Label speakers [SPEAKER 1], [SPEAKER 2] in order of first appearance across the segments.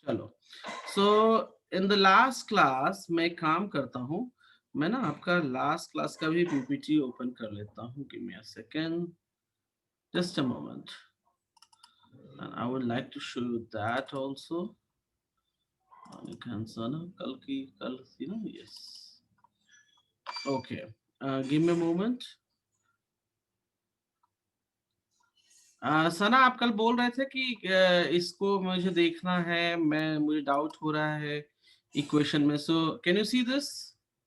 [SPEAKER 1] चलो, सो in the last class मैं एक काम करता हूँ, मैं ना आपका लास्ट क्लास का भी पीपीटी ओपन कर लेता हूँ। Give me a second, just a moment, and I would like to show you that also. कल की कल थी ना? Yes, okay, give me a moment. Sana, आप कल बोल रहे थे कि इसको मुझे देखना है, मुझे डाउट हो रहा है इक्वेशन में, सो can you see this?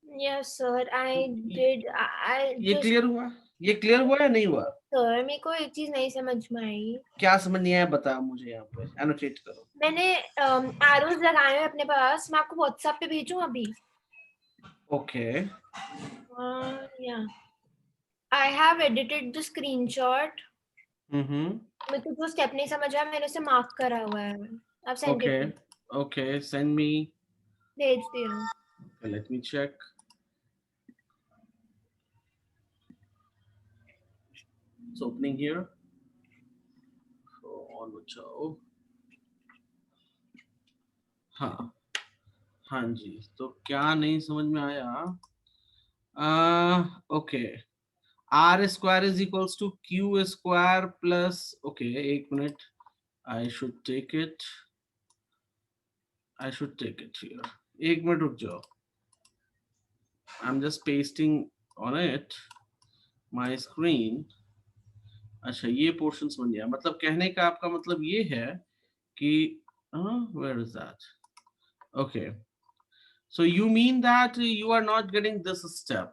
[SPEAKER 2] Yes, sir. I did. I
[SPEAKER 1] ये
[SPEAKER 2] just.
[SPEAKER 1] क्लियर हुआ? ये क्लियर हुआ या नहीं हुआ?
[SPEAKER 2] सर, मेरे को एक चीज नहीं समझ में आई।
[SPEAKER 1] क्या समझ नहीं आया बताओ मुझे, यहाँ पे एनोटेट करो।
[SPEAKER 2] मैंने एरोज लगाए हैं अपने पास, मैं आपको व्हाट्सएप पे भेजूं अभी?
[SPEAKER 1] ओके,
[SPEAKER 2] या I have edited the screenshot.
[SPEAKER 1] Hmm,
[SPEAKER 2] मेरे को जो स्टेप नहीं समझ आया मैंने उसे मार्क करा हुआ है। आप send
[SPEAKER 1] okay,
[SPEAKER 2] it.
[SPEAKER 1] Okay, send me,
[SPEAKER 2] भेज दिया।
[SPEAKER 1] Let me check. It's opening here, on हो जाओ। हाँ, हाँ जी, तो क्या नहीं समझ में आया? Okay, r square is equals to q square plus, okay एक minute, I should take it, here, एक मिनट रुक जाओ, I am just pasting on it my screen. अच्छा, ये पोर्शन समझ गया, मतलब कहने का आपका मतलब ये है कि where is that? Okay, so you mean that you are not getting this step.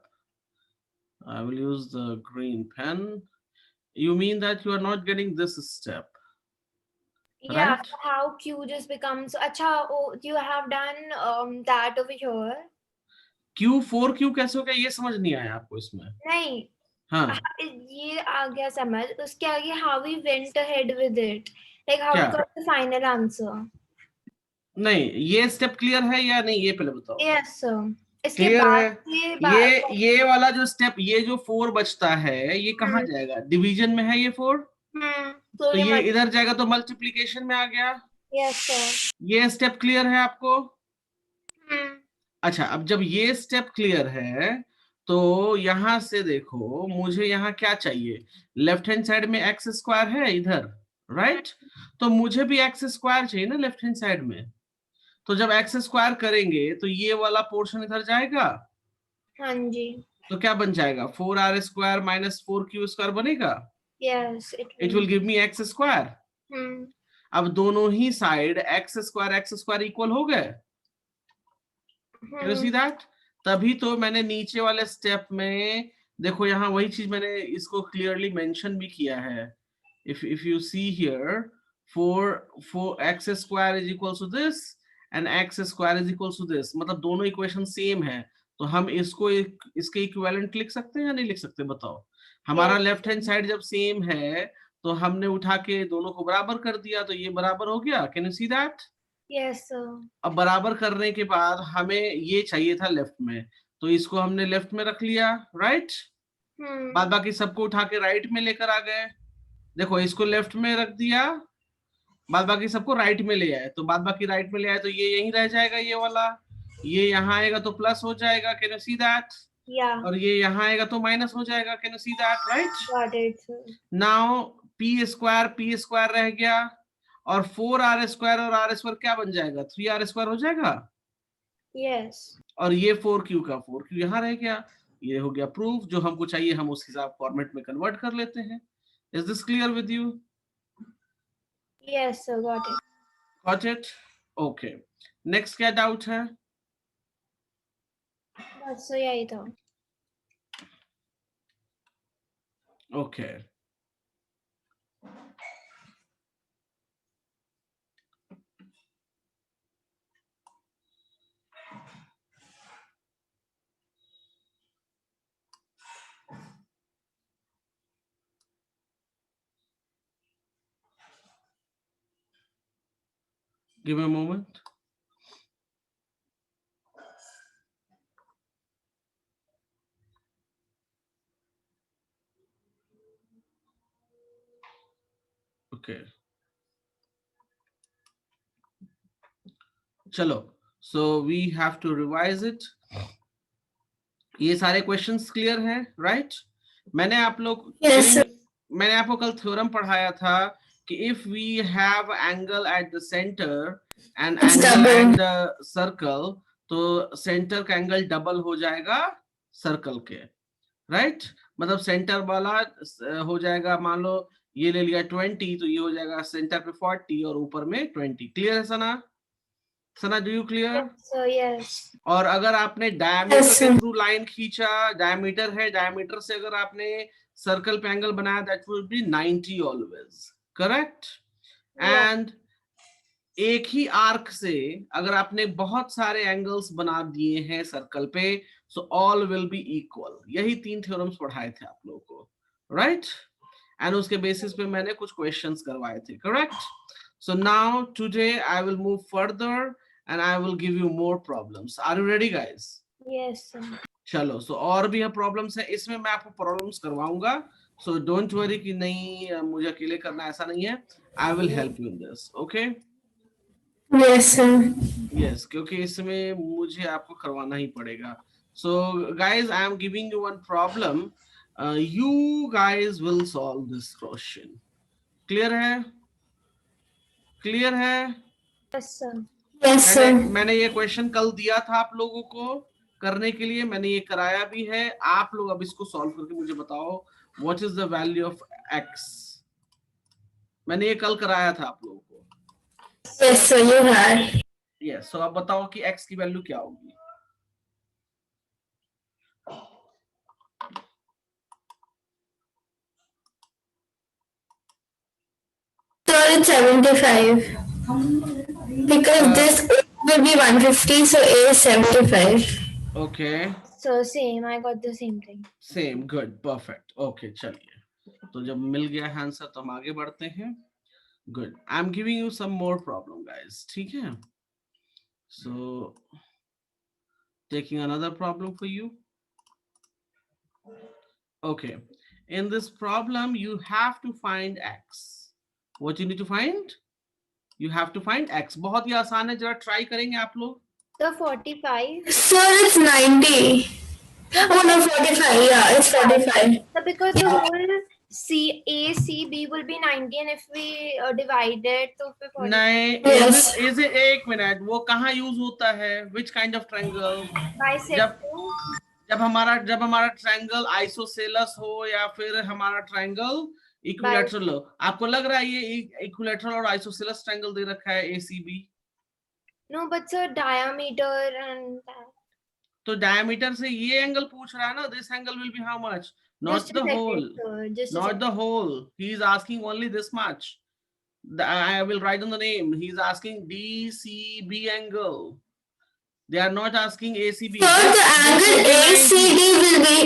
[SPEAKER 1] I will use the green pen. You mean that you are not getting this step,
[SPEAKER 2] Yeah,
[SPEAKER 1] right?
[SPEAKER 2] so how Q just becomes. अच्छा, oh, you have done that over here.
[SPEAKER 1] Q4 Q कैसे हो गया, ये समझ नहीं आया आपको इसमें?
[SPEAKER 2] नहीं,
[SPEAKER 1] हाँ,
[SPEAKER 2] ये आ गया समझ। उसके आगे how we went ahead with it, like how
[SPEAKER 1] क्या?
[SPEAKER 2] we got the final answer.
[SPEAKER 1] नहीं, ये स्टेप क्लियर है या नहीं, ये पहले बताओ।
[SPEAKER 2] Yes sir. इसके
[SPEAKER 1] क्लियर
[SPEAKER 2] बाद
[SPEAKER 1] है?
[SPEAKER 2] ये
[SPEAKER 1] ये वाला जो स्टेप, ये जो 4 बचता है, ये कहाँ
[SPEAKER 2] हम्म
[SPEAKER 1] जाएगा? डिवीजन में है ये 4,
[SPEAKER 2] तो
[SPEAKER 1] तो
[SPEAKER 2] ये
[SPEAKER 1] ये
[SPEAKER 2] मत।
[SPEAKER 1] इधर जाएगा तो मल्टीप्लीकेशन में आ गया।
[SPEAKER 2] Yes sir.
[SPEAKER 1] ये स्टेप क्लियर है आपको?
[SPEAKER 2] हम्म
[SPEAKER 1] अच्छा, अब जब ये स्टेप क्लियर है, तो यहां से देखो, मुझे यहाँ क्या चाहिए? लेफ्ट हैंड साइड में एक्स स्क्वायर है इधर, राइट? तो मुझे भी एक्स स्क्वायर चाहिए ना लेफ्ट हैंड साइड में। तो जब एक्स स्क्वायर करेंगे तो ये वाला पोर्शन इधर जाएगा,
[SPEAKER 2] हाँ जी।
[SPEAKER 1] तो क्या बन जाएगा? 4r² माइनस 4q² बनेगा।
[SPEAKER 2] Yes it
[SPEAKER 1] it
[SPEAKER 2] will.
[SPEAKER 1] Will give me x square.
[SPEAKER 2] Hmm
[SPEAKER 1] अब दोनों ही साइड एक्स स्क्वायर इक्वल हो गए। Can you see
[SPEAKER 2] hmm
[SPEAKER 1] that? तभी तो मैंने नीचे वाले स्टेप में, देखो यहाँ वही चीज मैंने इसको क्लियरली मेंशन भी किया है। If you see here, 4x² is equal to this and x² is equal to this, मतलब दोनों इक्वेशन सेम है। तो हम इसको इसके इक्विवेलेंट लिख सकते हैं या नहीं लिख सकते बताओ? हमारा
[SPEAKER 2] Yes.
[SPEAKER 1] लेफ्ट हैंड साइड जब सेम है, तो हमने उठा के दोनों को बराबर कर दिया, तो ये बराबर हो गया। Can you see that?
[SPEAKER 2] Yes sir.
[SPEAKER 1] अब बराबर करने के बाद हमें ये चाहिए था लेफ्ट में, तो इसको हमने लेफ्ट में रख लिया, राइट? बाद बाकी सबको उठा के राइट में लेकर आ गए। देखो, इसको लेफ्ट में रख दिया, बाद बाकी सबको राइट में ले आए, तो बाद बाकी राइट में ले आए तो ये यहीं रह जाएगा, ये वाला। ये यहाँ आएगा तो प्लस हो जाएगा, can you see that?
[SPEAKER 2] Yeah.
[SPEAKER 1] और ये यहाँ आएगा तो माइनस हो जाएगा, can you see that? Right?
[SPEAKER 2] Got it sir.
[SPEAKER 1] Now P square रह गया, और 4r² और r² क्या बन जाएगा? 3r² हो जाएगा।
[SPEAKER 2] Yes.
[SPEAKER 1] और ये 4q का 4q यहाँ रह गया। ये हो गया प्रूफ, जो हमको चाहिए हम उस हिसाब फॉर्मेट में कन्वर्ट कर लेते हैं। Is this clear with you?
[SPEAKER 2] Yes sir. Got it.
[SPEAKER 1] Got it? Okay, next क्या डाउट है?
[SPEAKER 2] बस तो यही था।
[SPEAKER 1] Okay, give me a moment. Okay, चलो, so we have to revise it. ये सारे क्वेश्चंस क्लियर हैं, राइट? मैंने आप लोग
[SPEAKER 3] Yes, sir.
[SPEAKER 1] मैंने आपको कल थ्योरम पढ़ाया था कि if we have angle at the centre and
[SPEAKER 3] It's
[SPEAKER 1] angle
[SPEAKER 3] double.
[SPEAKER 1] At the circle, तो सेंटर का एंगल डबल हो जाएगा सर्कल के, राइट? मतलब सेंटर वाला हो जाएगा, मान लो ये ले लिया 20, तो ये हो जाएगा सेंटर पे 40 और ऊपर में 20। क्लियर है Sana? Sana, do you clear?
[SPEAKER 2] Yes, sir. Yes.
[SPEAKER 1] और अगर आपने डायमीटर
[SPEAKER 3] Yes,
[SPEAKER 1] के
[SPEAKER 3] sir.
[SPEAKER 1] थ्रू लाइन खींचा, डायमीटर है, डायमीटर से अगर आपने सर्कल पे एंगल बनाया, that will be 90 always, correct?
[SPEAKER 2] Yeah.
[SPEAKER 1] And एक ही आर्क से अगर आपने बहुत सारे एंगल्स बना दिए हैं सर्कल पे, so all will be equal. यही 3 थ्योरम्स पढ़ाए थे आप लोगों को, राइट? एंड उसके बेसिस पे मैंने कुछ क्वेश्चंस करवाए थे, correct? So now today I will move further and I will give you more problems. Are you ready, guys?
[SPEAKER 2] Yes, sir.
[SPEAKER 1] चलो, so और भी प्रॉब्लम्स है, इसमें मैं आपको प्रॉब्लम्स करवाऊंगा, so don't worry कि नहीं मुझे अकेले करना, ऐसा नहीं है। I will help you in this, okay?
[SPEAKER 3] Yes, sir.
[SPEAKER 1] Yes, क्योंकि इसमें मुझे आपको करवाना ही पड़ेगा। So guys, I am giving you one problem. You guys will solve this question. Clear है? Clear है?
[SPEAKER 2] Yes, sir.
[SPEAKER 3] Yes, sir.
[SPEAKER 1] मैंने ये क्वेश्चन कल दिया था आप लोगों को करने के लिए, मैंने ये कराया भी है। आप लोग अब इसको सॉल्व करके मुझे बताओ what is the value of x। मैंने ये कल कराया था आप लोगों को।
[SPEAKER 3] Yes, sir. You have.
[SPEAKER 1] Yes, so अब बताओ कि x की वैल्यू क्या होगी।
[SPEAKER 3] Sir, it's 75. Because this will be 150, so A is 75.
[SPEAKER 1] Okay,
[SPEAKER 2] So same. I got the same thing.
[SPEAKER 1] Same, good, perfect. Okay, चलिए, तो जब मिल गया है आंसर तो हम आगे बढ़ते हैं। Good, I am giving you some more problem guys, ठीक है? So taking another problem for you. Okay, in this problem you have to find x. What you need to find? You have to find x. बहुत ही आसान है, जरा try करेंगे आप लोग।
[SPEAKER 2] So 45.
[SPEAKER 3] Sir, it's 90. Oh no, 45. Yeah, it's 45.
[SPEAKER 2] So because the whole A, C, B will be 90, and if we divide it, so 45.
[SPEAKER 1] नहीं,
[SPEAKER 3] Yes.
[SPEAKER 1] is it एक minute, वो कहाँ यूज होता है? Which kind of triangle?
[SPEAKER 2] Bisector.
[SPEAKER 1] जब हमारा triangle isosceles हो या फिर हमारा ट्रायंगल इक्विलैटरल हो। आपको लग रहा है ये इक्विलैटरल और आइसोसेलस ट्रायंगल दे रखा है ACB?
[SPEAKER 2] No, but sir, diameter and that.
[SPEAKER 1] तो डायमीटर से ये एंगल पूछ रहा है ना, this angle will be how much, not
[SPEAKER 2] Just a
[SPEAKER 1] the
[SPEAKER 2] second,
[SPEAKER 1] whole,
[SPEAKER 2] sir. Just a
[SPEAKER 1] not
[SPEAKER 2] second.
[SPEAKER 1] the whole. He is asking only this much. I will write on the name. He is asking DCB angle. They are not asking ACB.
[SPEAKER 3] Sir, the angle ACD will be.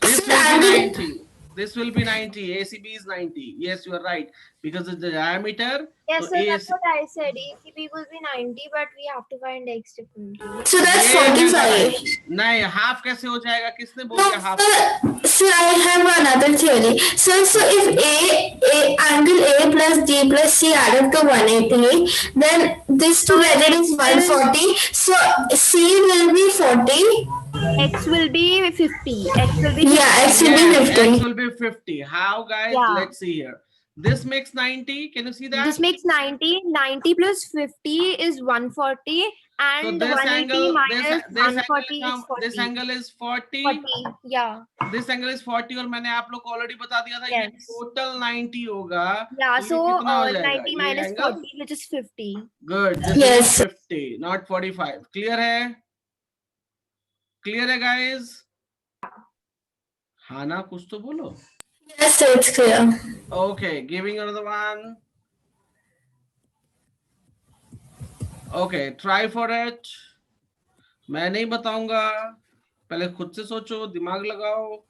[SPEAKER 1] This
[SPEAKER 3] Sir,
[SPEAKER 1] will be
[SPEAKER 3] angle.
[SPEAKER 1] 90. This will be 90. ACB is 90. Yes, you are right. Because it's the diameter.
[SPEAKER 2] Yes,
[SPEAKER 1] so
[SPEAKER 2] sir, that's what I said. ACB will be 90, but we have to find x differently.
[SPEAKER 3] So that's
[SPEAKER 1] ये है
[SPEAKER 3] 45.
[SPEAKER 1] नहीं, half कैसे हो जाएगा? किसने बोल
[SPEAKER 3] No,
[SPEAKER 1] दिया half?
[SPEAKER 3] sir, I have another theory. So if angle A plus D plus C add up to 180, then this together is 140. So C will be 40.
[SPEAKER 2] X will be 50. X will be 50.
[SPEAKER 3] Yeah, X will be
[SPEAKER 1] Yes,
[SPEAKER 3] 50.
[SPEAKER 1] X will be 50. How, guys?
[SPEAKER 2] Yeah.
[SPEAKER 1] Let's see here. This makes 90. Can you see that?
[SPEAKER 2] This makes 90. 90 plus 50 is 140.
[SPEAKER 1] So
[SPEAKER 2] And
[SPEAKER 1] this
[SPEAKER 2] 180
[SPEAKER 1] angle,
[SPEAKER 2] minus
[SPEAKER 1] this
[SPEAKER 2] 140
[SPEAKER 1] angle,
[SPEAKER 2] is 40.
[SPEAKER 1] this angle is 40.
[SPEAKER 2] 40. Yeah.
[SPEAKER 1] This angle is 40 और मैंने आप लोग को already बता दिया था ये
[SPEAKER 2] Yes.
[SPEAKER 1] Total 90 होगा।
[SPEAKER 2] Yeah.
[SPEAKER 1] तो ये
[SPEAKER 2] So
[SPEAKER 1] कितना हो जाएगा?
[SPEAKER 2] 90
[SPEAKER 1] ये
[SPEAKER 2] minus
[SPEAKER 1] angle?
[SPEAKER 2] 40, which is 50.
[SPEAKER 1] Good. This
[SPEAKER 3] Yes.
[SPEAKER 1] is 50, not 45. Clear है? Clear है, guys? हाँ ना, कुछ तो बोलो।
[SPEAKER 3] Yes, sir, it's clear.
[SPEAKER 1] Okay, giving another one. Okay, try for it. मैं नहीं बताऊंगा, पहले खुद से सोचो, दिमाग लगाओ।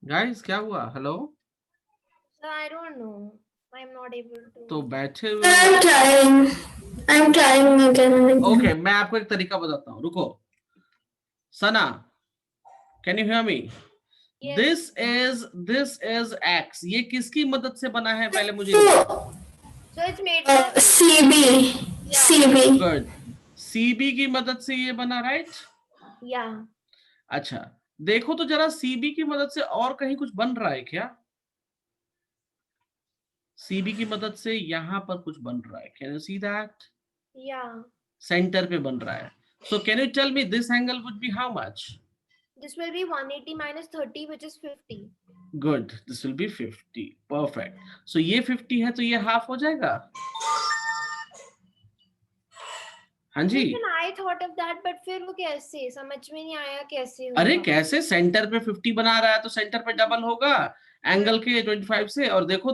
[SPEAKER 1] गाइस क्या हुआ? Hello,
[SPEAKER 2] So I don't know. I'm not able to.
[SPEAKER 1] तो बैठे
[SPEAKER 3] Sir,
[SPEAKER 1] हुए।
[SPEAKER 3] I'm trying again and again.
[SPEAKER 1] Okay, मैं आपको एक तरीका बताता हूँ, रुको। Sana, can you hear me?
[SPEAKER 2] Yes.
[SPEAKER 1] This is x. ये किसकी मदद से बना है पहले मुझे ये बताओ।
[SPEAKER 2] So it's made by
[SPEAKER 3] CB.
[SPEAKER 1] Good, CB की मदद से ये बना, राइट?
[SPEAKER 2] yeah.
[SPEAKER 1] अच्छा, देखो तो जरा सीबी की मदद से और कहीं कुछ बन रहा है क्या? सीबी की मदद से यहाँ पर कुछ बन रहा है, can you see that?
[SPEAKER 2] Yeah.
[SPEAKER 1] Centre पे बन रहा है। So can you tell me this angle would be how much?
[SPEAKER 2] This will be 180 minus 30, which is 50.
[SPEAKER 1] Good, this will be 50। Perfect. So ये 50 है तो ये हाफ हो जाएगा। हाँ जी।
[SPEAKER 2] Even I thought of that, but फिर वो कैसे समझ में नहीं आया कैसे होगा?
[SPEAKER 1] अरे कैसे? सेंटर पे 50 बना रहा है तो सेंटर पे डबल होगा एंगल के 25 से। और देखो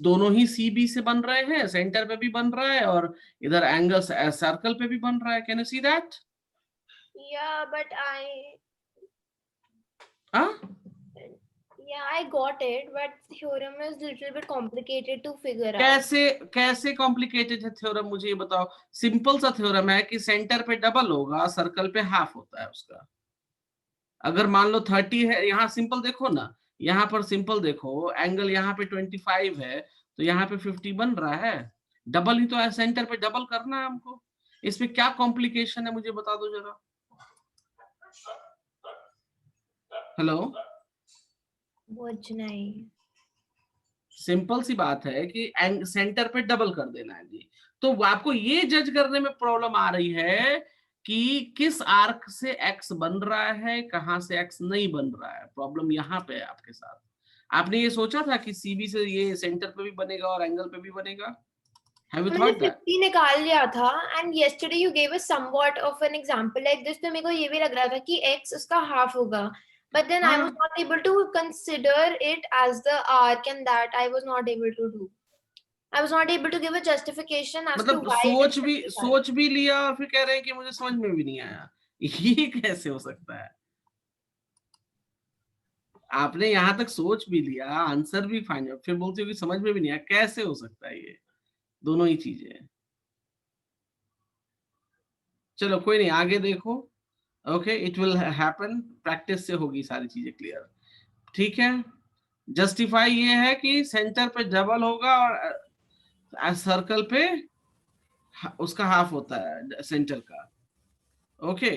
[SPEAKER 1] दोनों ही सीबी से बन रहे हैं, सेंटर पे भी बन रहा है और इधर एंगल सर्कल पे भी बन रहा है। Can you see that?
[SPEAKER 2] Yeah, but I got it, but theorem is little bit complicated to figure out.
[SPEAKER 1] कैसे कॉम्प्लिकेटेड है थ्योरम, मुझे ये बताओ। सिंपल सा थ्योरम है कि सेंटर पे डबल होगा, सर्कल पे हाफ होता है उसका। अगर मान लो 30 है, यहाँ सिंपल देखो ना, यहाँ पर सिंपल देखो, एंगल यहाँ पे 25 है तो यहाँ पे 50 बन रहा है। डबल ही तो है, सेंटर पे डबल करना है हमको। इसमें क्या कॉम्प्लिकेशन है मुझे बता दो जरा। हेलो,
[SPEAKER 2] कुछ नहीं।
[SPEAKER 1] सिंपल सी बात है कि सेंटर पे डबल कर देना है जी। तो आपको ये जज करने में प्रॉब्लम आ रही है कि किस आर्क से एक्स बन रहा है, कहां से एक्स नहीं बन रहा है। प्रॉब्लम यहाँ पे है आपके साथ। आपने ये सोचा था कि सीबी से ये सेंटर पे भी बनेगा और एंगल पे भी बनेगा? Have you
[SPEAKER 2] मैंने
[SPEAKER 1] thought that?
[SPEAKER 2] 50 निकाल लिया था, and yesterday you gave us somewhat of an example like this, तो मेरे को ये भी लग रहा था कि x उसका हाफ होगा, but then I was not able to consider it as the arc, and that I was not able to do. I was not able to give a justification as to
[SPEAKER 1] मतलब
[SPEAKER 2] why it is 55.
[SPEAKER 1] सोच भी लिया और फिर कह रहे हैं कि मुझे समझ में भी नहीं आया। ये कैसे हो सकता है? आपने यहाँ तक सोच भी लिया, आंसर भी फाइनल, फिर बोलते हो कि समझ में भी नहीं आया। कैसे हो सकता है ये? दोनों ही चीजें। चलो कोई नहीं, आगे देखो। Okay, it will happen, practice से होगी सारी चीजें क्लियर। ठीक है, जस्टिफाई ये है कि सेंटर पे डबल होगा और सर्कल पे उसका हाफ होता है सेंटर का। Okay,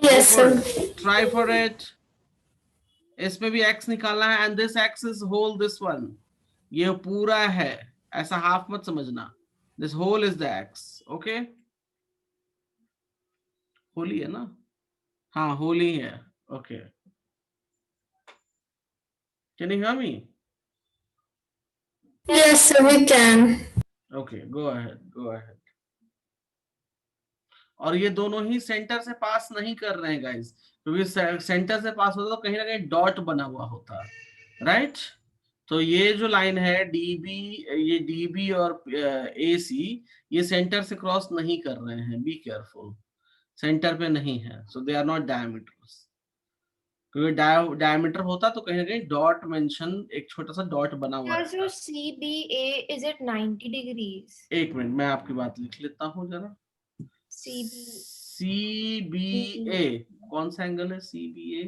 [SPEAKER 3] Yes, sir.
[SPEAKER 1] Try for it. इसमें भी एक्स निकालना है, and this x is whole, this one, ये पूरा है, ऐसा हाफ मत समझना। This whole is the x. Okay, होली है ना? हाँ, होली है। Okay, can you hear me?
[SPEAKER 3] Yes, sir, we can.
[SPEAKER 1] Okay, go ahead. और ये दोनों ही सेंटर से पास नहीं कर रहे हैं गाइस, क्योंकि सेंटर से पास होता तो कहीं ना कहीं डॉट बना हुआ होता, राइट? तो ये जो लाइन है डीबी, ये डीबी और एसी, ये सेंटर से क्रॉस नहीं कर रहे हैं। बी केयरफुल, सेंटर पे नहीं है, सो दे आर नॉट डायमीटर्स। क्योंकि डायमीटर होता तो कहीं ना कहीं डॉट मेंशन, एक छोटा सा डॉट बना हुआ है।
[SPEAKER 2] So CBA is at 90 degrees.
[SPEAKER 1] एक मिनट, मैं आपकी बात लिख लेता हूँ जरा। CBA कौन सा एंगल है? CBA,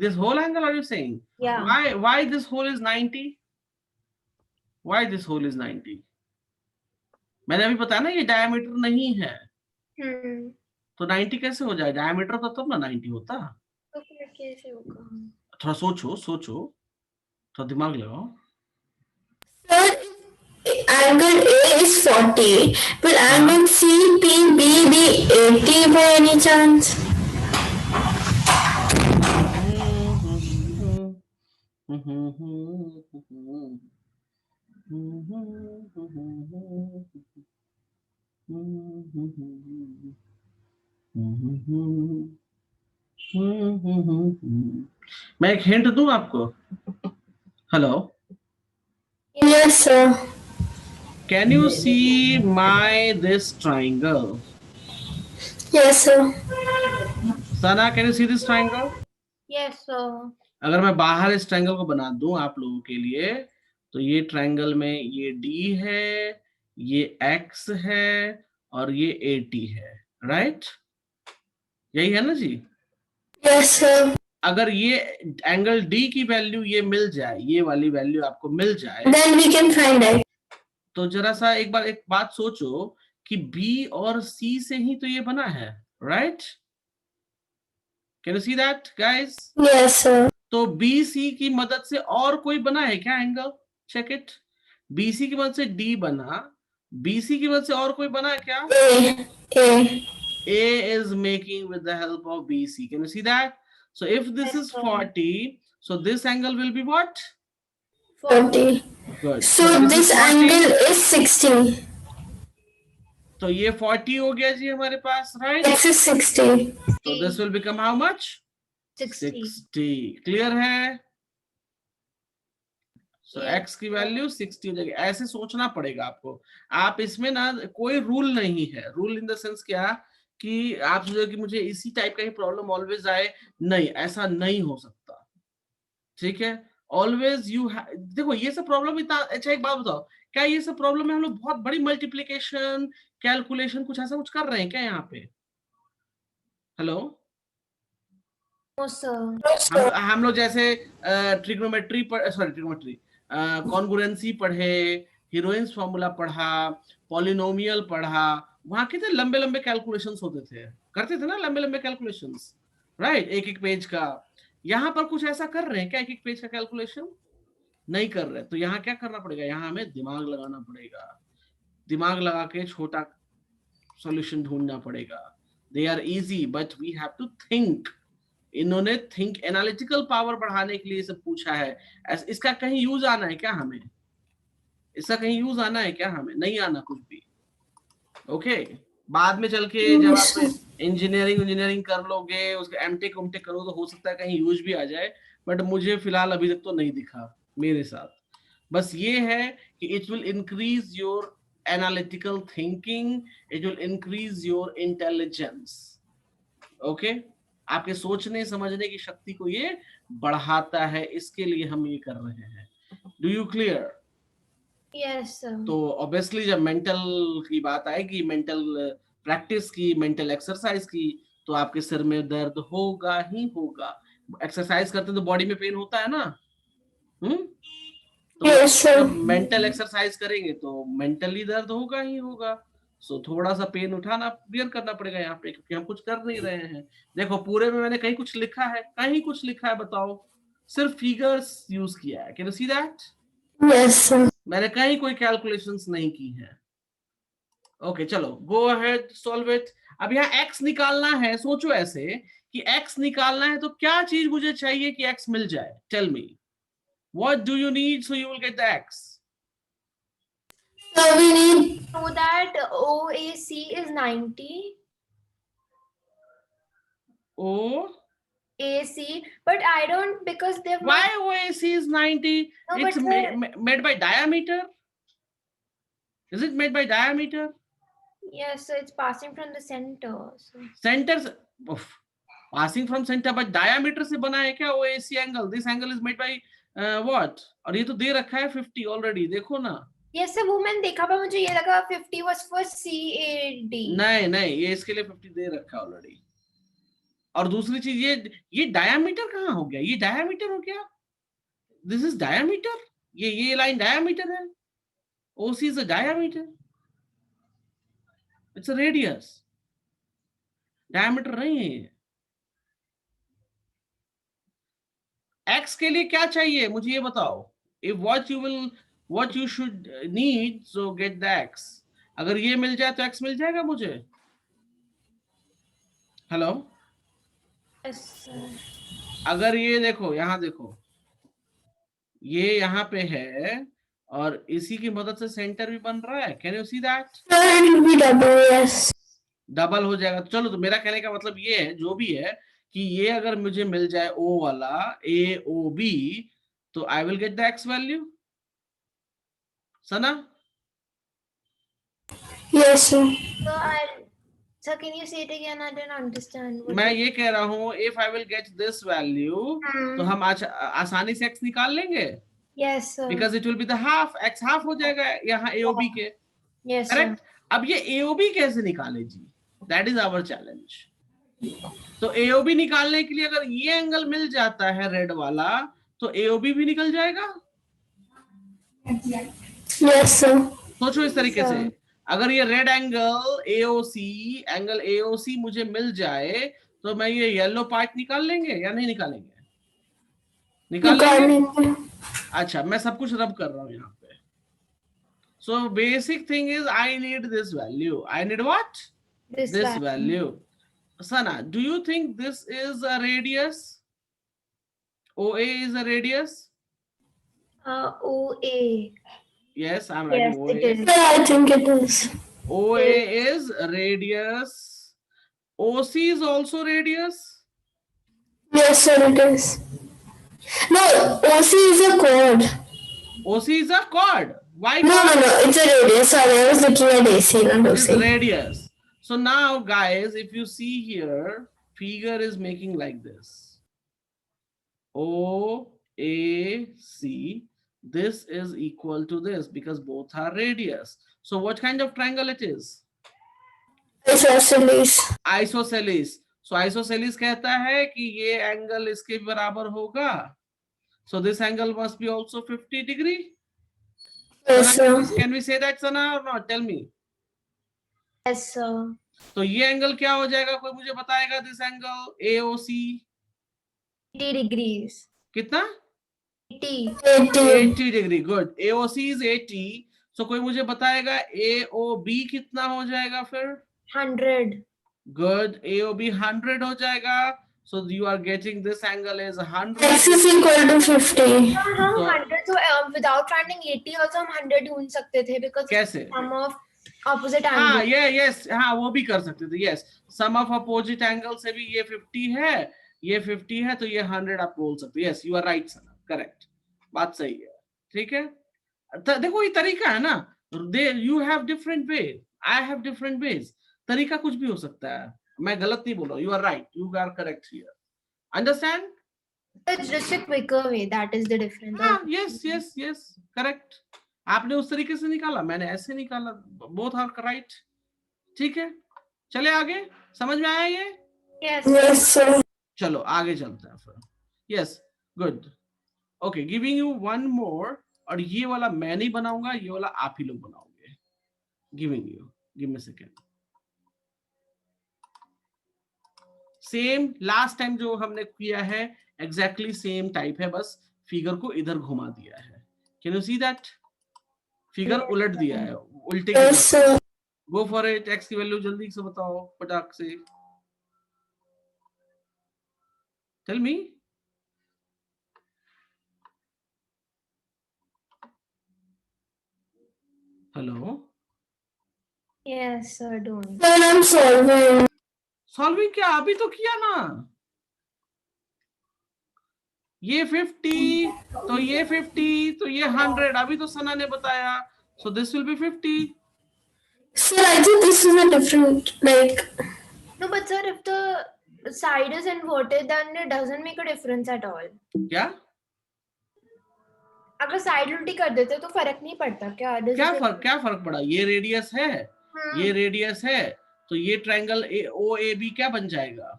[SPEAKER 1] this whole angle are you saying?
[SPEAKER 2] Yeah.
[SPEAKER 1] Why this whole is 90? Why this whole is 90? मैंने अभी बताया ना, ये डायमीटर नहीं है। तो 90 कैसे हो जाए? डायमीटर तो तब ना 90 होता।
[SPEAKER 2] तो फिर कैसे होगा?
[SPEAKER 1] थोड़ा सोचो, थोड़ा दिमाग लगाओ।
[SPEAKER 3] Sir, angle A is 40. Will angle CPB be 80 by any chance?
[SPEAKER 1] मैं एक हिंट दूं आपको। Hello,
[SPEAKER 3] Yes, sir.
[SPEAKER 1] Can you see my this triangle?
[SPEAKER 3] Yes, sir.
[SPEAKER 1] Sana, can you see this triangle?
[SPEAKER 2] Yes, sir.
[SPEAKER 1] अगर मैं बाहर इस triangle को बना दूं आप लोगों के लिए, तो ये ट्रायंगल में ये D है, ये X है और ये AT है, राइट? यही है ना जी?
[SPEAKER 3] Yes, sir.
[SPEAKER 1] अगर ये एंगल D की वैल्यू ये मिल जाए, ये वाली वैल्यू आपको मिल जाए,
[SPEAKER 3] Then we can find it.
[SPEAKER 1] तो जरा सा एक बात सोचो कि B और C से ही तो ये बना है, right? Can you see that guys?
[SPEAKER 3] Yes, sir.
[SPEAKER 1] तो BC की मदद से और कोई बना है क्या एंगल? Check it. BC की मदद से D बना, BC की मदद से और कोई बना है क्या?
[SPEAKER 3] A.
[SPEAKER 1] A is making with the help of BC. Can you see that? So if this
[SPEAKER 2] Yes,
[SPEAKER 1] is
[SPEAKER 2] sir.
[SPEAKER 1] 40, so this angle will be what?
[SPEAKER 3] 40.
[SPEAKER 1] Good.
[SPEAKER 3] So
[SPEAKER 1] is
[SPEAKER 3] this
[SPEAKER 1] 40.
[SPEAKER 3] angle is 60.
[SPEAKER 1] तो ये 40 हो गया जी हमारे पास, right?
[SPEAKER 3] X is 60.
[SPEAKER 1] So this will become how much?
[SPEAKER 2] 60.
[SPEAKER 1] 60. Clear है? So
[SPEAKER 2] Yes,
[SPEAKER 1] x की value 60 हो जाएगी। ऐसे सोचना पड़ेगा आपको। आप इसमें ना कोई रूल नहीं है। रूल इन द सेंस क्या कि आप सोचो कि मुझे इसी टाइप का ही प्रॉब्लम ऑलवेज आए, नहीं, ऐसा नहीं हो सकता। ठीक है? ऑलवेज यू देखो ये सब प्रॉब्लम इतना अच्छा। एक बात बताओ, क्या ये सब प्रॉब्लम में हम लोग बहुत बड़ी मल्टीप्लीकेशन, कैलकुलेशन, कुछ ऐसा कुछ कर रहे हैं क्या यहाँ पे? हेलो?
[SPEAKER 2] no, sir.
[SPEAKER 1] हम लोग जैसे ट्रिग्नोमेट्री कॉन्ग्रुएंसी पढ़े, हीरोइंस फॉर्मूला पढ़ा, पॉलिनोमियल पढ़ा, वहां कितने लंबे लंबे कैलकुलेशंस होते थे, करते थे ना लंबे लंबे कैलकुलेशंस, राइट? एक एक पेज का। यहाँ पर कुछ ऐसा कर रहे हैं क्या? एक एक पेज का कैलकुलेशन नहीं कर रहे। तो यहाँ क्या करना पड़ेगा? यहाँ हमें दिमाग लगाना पड़ेगा। दिमाग लगा के छोटा सॉल्यूशन ढूंढना पड़ेगा। They are easy but we have to think. इन्होंने थिंक एनालिटिकल पावर बढ़ाने के लिए सब पूछा है। इसका कहीं यूज आना है क्या हमें? इसका कहीं यूज आना है क्या हमें? नहीं आना कुछ भी। ओके बाद में चल के जब आप इंजीनियरिंग कर लोगे, उसका एमटेक उमटेक करो, तो हो सकता है कहीं यूज भी आ जाए, बट मुझे फिलहाल अभी तक तो नहीं दिखा मेरे साथ। बस ये है कि it will increase your analytical thinking, it will increase your intelligence. Okay आपके सोचने समझने की शक्ति को ये बढ़ाता है, इसके लिए हम ये कर रहे हैं। Do you clear?
[SPEAKER 2] Yes, sir.
[SPEAKER 1] तो ऑब्वियसली जब मेंटल की बात आएगी, मेंटल प्रैक्टिस की, मेंटल एक्सरसाइज की, तो आपके सिर में दर्द होगा ही होगा। एक्सरसाइज करते तो बॉडी में पेन होता है ना, तो
[SPEAKER 3] Yes, sir.
[SPEAKER 1] जब मेंटल एक्सरसाइज करेंगे तो मेंटली दर्द होगा ही होगा। सो थोड़ा सा पेन उठाना, बियर करना पड़ेगा यहाँ पे, क्योंकि हम कुछ कर नहीं रहे हैं। देखो पूरे में मैंने कहीं कुछ लिखा है? कहीं कुछ लिखा है बताओ? सिर्फ फिगर्स यूज किया है। Can you see that?
[SPEAKER 3] Yes, sir.
[SPEAKER 1] मैंने कहीं कोई कैलकुलेशंस नहीं की है। ओके चलो गो अहेड, सॉल्व इट। अब यहाँ x निकालना है। सोचो ऐसे कि x निकालना है तो क्या चीज मुझे चाहिए कि x मिल जाए? Tell me what do you need so you will get the x?
[SPEAKER 3] So we need
[SPEAKER 2] So that OAC is 90.
[SPEAKER 1] O
[SPEAKER 2] AC, but I don't, because they've
[SPEAKER 1] why OAC is 90?
[SPEAKER 2] No,
[SPEAKER 1] It's
[SPEAKER 2] but sir-
[SPEAKER 1] made by diameter. Is it made by diameter?
[SPEAKER 2] Yes, so it's passing from the center. So.
[SPEAKER 1] Center passing from center, but diameter से बना है क्या OAC angle? This angle is made by what? और ये तो दे रखा है 50 already, देखो ना।
[SPEAKER 2] Yes, sir, वो मैंने देखा, पर मुझे ये लगा 50 was for CAD.
[SPEAKER 1] नहीं ये इसके लिए 50 दे रखा ऑलरेडी। और दूसरी चीज ये डायमीटर कहाँ हो गया? ये डायमीटर हो गया, दिस इज डायमीटर। ये लाइन डायमीटर है। OC is a diameter, it's a radius, diameter नहीं है। x के लिए क्या चाहिए मुझे ये बताओ? If what you should need, so get the x। अगर ये मिल जाए तो x मिल जाएगा मुझे। हेलो?
[SPEAKER 2] Yes, sir.
[SPEAKER 1] अगर ये देखो, यहाँ देखो, ये यहाँ पे है और इसी की मदद से सेंटर भी बन रहा है। Can you see that?
[SPEAKER 3] sir, it will be double. Yes.
[SPEAKER 1] Double हो जाएगा। चलो तो मेरा कहने का मतलब ये है, जो भी है, कि ये अगर मुझे मिल जाए O वाला AOB, तो I will get the x value. Sana?
[SPEAKER 3] Yes, sir.
[SPEAKER 2] So So can you say it again? I didn't understand. What
[SPEAKER 1] मैं
[SPEAKER 2] you-
[SPEAKER 1] ये कह रहा हूँ if I will get this value तो हम आसानी से x निकाल लेंगे
[SPEAKER 2] Yes, sir.
[SPEAKER 1] because it will be the half, x half हो जाएगा यहाँ AOB के,
[SPEAKER 2] Yes, sir.
[SPEAKER 1] करेक्ट. अब ये AOB कैसे निकाले जी, दैट इज आवर चैलेंज. तो AOB निकालने के लिए अगर ये एंगल मिल जाता है रेड वाला तो AOB भी निकल जाएगा.
[SPEAKER 3] Yes, sir.
[SPEAKER 1] सोचो इस तरीके
[SPEAKER 2] Yes,
[SPEAKER 1] से,
[SPEAKER 2] sir.
[SPEAKER 1] अगर ये रेड एंगल AOC मुझे मिल जाए तो मैं ये येलो पार्ट निकाल लेंगे या नहीं निकालेंगे? निकाल लेंगे. अच्छा, मैं सब कुछ रब कर रहा हूं यहाँ पे. So basic thing is I need this value. I need what?
[SPEAKER 2] This
[SPEAKER 1] This
[SPEAKER 2] value.
[SPEAKER 1] value. Sana, do you think this is a radius? OA is a radius?
[SPEAKER 2] OA.
[SPEAKER 1] Yes, I'm
[SPEAKER 2] Yes,
[SPEAKER 1] writing OA.
[SPEAKER 2] it is.
[SPEAKER 3] Sir, I think it is.
[SPEAKER 1] OA is radius. OC is also radius.
[SPEAKER 3] Yes, sir, it is. No, OC is a chord.
[SPEAKER 1] OC is a chord. Why
[SPEAKER 3] No,
[SPEAKER 1] chord?
[SPEAKER 3] no, it's a radius. Sorry, I was looking at AC, not
[SPEAKER 1] It's
[SPEAKER 3] OC.
[SPEAKER 1] radius. So now, guys, if you see here, figure is making like this. OAC. This is equal to this because both are radius. So what kind of triangle it is?
[SPEAKER 3] Isosceles.
[SPEAKER 1] Isosceles. So isosceles कहता है कि ये angle इसके बराबर होगा. So this angle must be also 50 degree.
[SPEAKER 3] Yes, sir.
[SPEAKER 1] Can we say that, Sana, or not? Tell me.
[SPEAKER 2] Yes, sir.
[SPEAKER 1] तो ये angle क्या हो जाएगा, कोई मुझे बताएगा? This angle AOC
[SPEAKER 2] 80 degrees.
[SPEAKER 1] कितना?
[SPEAKER 2] 80.
[SPEAKER 1] 80 degree. Good. AOC is 80. So कोई मुझे बताएगा AOB कितना हो जाएगा फिर?
[SPEAKER 2] 100.
[SPEAKER 1] गुड. AOB 100 हो जाएगा. So you are getting this angle is 100.
[SPEAKER 3] X is equal to 50.
[SPEAKER 2] हाँ,
[SPEAKER 1] So-
[SPEAKER 2] 100. So without finding 80 also हम 100 ढूंढ सकते थे because
[SPEAKER 1] कैसे?
[SPEAKER 2] sum of opposite
[SPEAKER 1] हाँ,
[SPEAKER 2] angles.
[SPEAKER 1] ये यस, हाँ वो भी कर सकते थे. Yes, some of opposite angle से भी ये 50 है, ये 50 है, तो ये 100 आप बोल सकते. Yes, you are right sir, correct. बात सही है. ठीक है. देखो ये तरीका है ना. They you have different way, I have different ways. तरीका कुछ भी हो सकता है. मैं गलत नहीं बोल रहा हूँ. You are right, you are correct here. Understand?
[SPEAKER 2] It's just a quicker way. That is the difference.
[SPEAKER 1] हाँ, यस यस यस, करेक्ट. आपने उस तरीके से निकाला, मैंने ऐसे निकाला. Both are right. ठीक है, चले आगे. समझ में आया ये?
[SPEAKER 2] Yes.
[SPEAKER 3] Yes, sir.
[SPEAKER 1] चलो आगे चलते हैं फिर. Yes, good. Okay, giving you one more. और ये वाला मैं नहीं बनाऊंगा, ये वाला आप ही लोग बनाओगे. Giving you, give me second. Same last time जो हमने किया है, एग्जैक्टली सेम टाइप है, बस फिगर को इधर घुमा दिया है. Can you see that? Figure उलट दिया है, उल्टे की
[SPEAKER 3] Yes,
[SPEAKER 1] तरफ.
[SPEAKER 3] sir.
[SPEAKER 1] Go for it. X की वैल्यू जल्दी से बताओ, पटाख से. Tell me. Hello.
[SPEAKER 2] Yes, sir. Don't.
[SPEAKER 3] Sir, I'm solving.
[SPEAKER 1] Solving क्या अभी तो किया ना. ये 50, तो ये 50, तो ये 100. अभी तो सना ने बताया. So this will be 50.
[SPEAKER 3] Sir, I think this is a different, like,
[SPEAKER 2] No, but sir, if the side is inverted, then it doesn't make a difference at all.
[SPEAKER 1] क्या
[SPEAKER 2] अगर साइड उल्टी कर देते तो फर्क नहीं पड़ता क्या? Does
[SPEAKER 1] क्या
[SPEAKER 2] it-
[SPEAKER 1] क्या फर्क पड़ा? ये रेडियस है,
[SPEAKER 2] हाँ,
[SPEAKER 1] ये रेडियस है, तो ये ट्रायंगल OAB क्या बन जाएगा?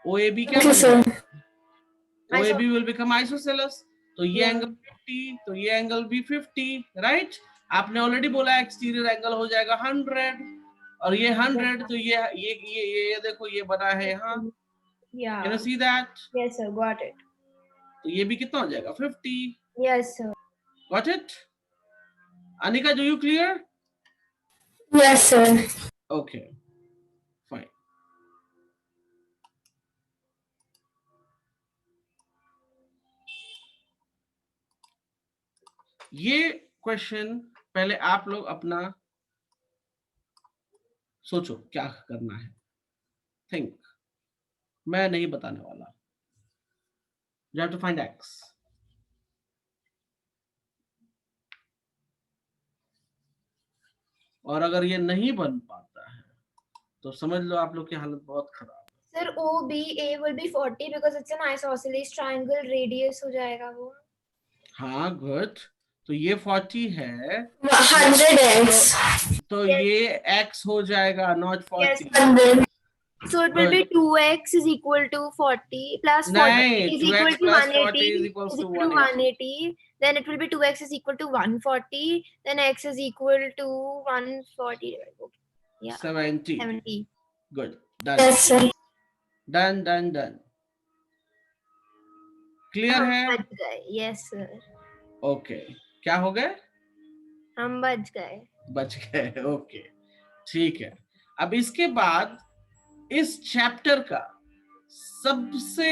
[SPEAKER 1] OAB क्या
[SPEAKER 3] okay,
[SPEAKER 1] बन
[SPEAKER 3] sir.
[SPEAKER 1] जाएगा? OAB will become isosceles. तो ये
[SPEAKER 2] Yeah.
[SPEAKER 1] एंगल 50, तो ये एंगल भी 50, राइट? आपने ऑलरेडी बोला एक्सटीरियर एंगल हो जाएगा 100, और ये 100, तो ये देखो ये बना है यहाँ.
[SPEAKER 2] Yeah.
[SPEAKER 1] Can you see that?
[SPEAKER 2] Yes, sir. Got it.
[SPEAKER 1] तो ये भी कितना हो जाएगा? 50.
[SPEAKER 2] Yes, sir.
[SPEAKER 1] Got it? Anika, do you clear?
[SPEAKER 3] Yes, sir.
[SPEAKER 1] Okay, fine. ये क्वेश्चन पहले आप लोग अपना सोचो क्या करना है. थिंक. मैं नहीं बताने वाला. You have to find x. और अगर ये नहीं बन पाता है तो समझ लो आप लोग की हालत बहुत खराब।
[SPEAKER 2] Sir, OBA will be 40 because it's an isosceles triangle. Radius हो जाएगा वो.
[SPEAKER 1] हाँ गुड, तो ये 40 है
[SPEAKER 3] 100x.
[SPEAKER 1] तो
[SPEAKER 2] Yes.
[SPEAKER 1] ये x हो जाएगा not 40।
[SPEAKER 2] Yes.
[SPEAKER 3] 100.
[SPEAKER 2] So it will be 2x is equal to 40 plus 40
[SPEAKER 1] नहीं,
[SPEAKER 2] is equal
[SPEAKER 1] 2x
[SPEAKER 2] to
[SPEAKER 1] plus
[SPEAKER 2] 180
[SPEAKER 1] 40 is equals
[SPEAKER 2] is
[SPEAKER 1] to
[SPEAKER 2] equal to 180. Then it will be 2x is equal to 140. Then x is equal to 140. Yeah,
[SPEAKER 1] 70।
[SPEAKER 2] 70.
[SPEAKER 1] Good, done
[SPEAKER 3] Yes, sir.
[SPEAKER 1] Done done done. Clear
[SPEAKER 2] हम
[SPEAKER 1] है?
[SPEAKER 2] बच गए. Yes sir.
[SPEAKER 1] Okay, क्या हो गए?
[SPEAKER 2] हम बच गए.
[SPEAKER 1] बच गए, ओके ठीक है। अब इसके बाद इस चैप्टर का सबसे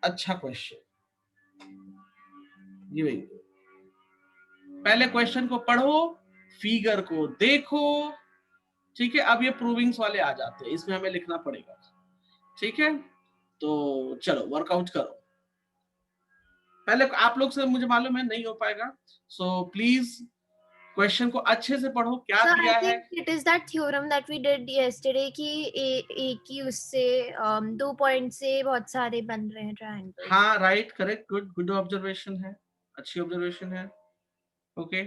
[SPEAKER 1] अच्छा क्वेश्चन, ये पहले क्वेश्चन को पढ़ो, फिगर को देखो, ठीक है। अब ये प्रूविंग्स वाले आ जाते हैं, इसमें हमें लिखना पड़ेगा, ठीक है। तो चलो वर्कआउट करो। पहले आप लोग से मुझे मालूम है नहीं हो पाएगा, सो प्लीज क्वेश्चन को अच्छे से पढ़ो। क्या
[SPEAKER 2] So
[SPEAKER 1] दिया
[SPEAKER 2] I
[SPEAKER 1] है?
[SPEAKER 2] think it is that theorem that we did yesterday कि एक ही उससे 2 पॉइंट से बहुत सारे बन रहे हैं ट्रायंगल.
[SPEAKER 1] हाँ right, correct, good good observation है, अच्छी ऑब्जर्वेशन है। ओके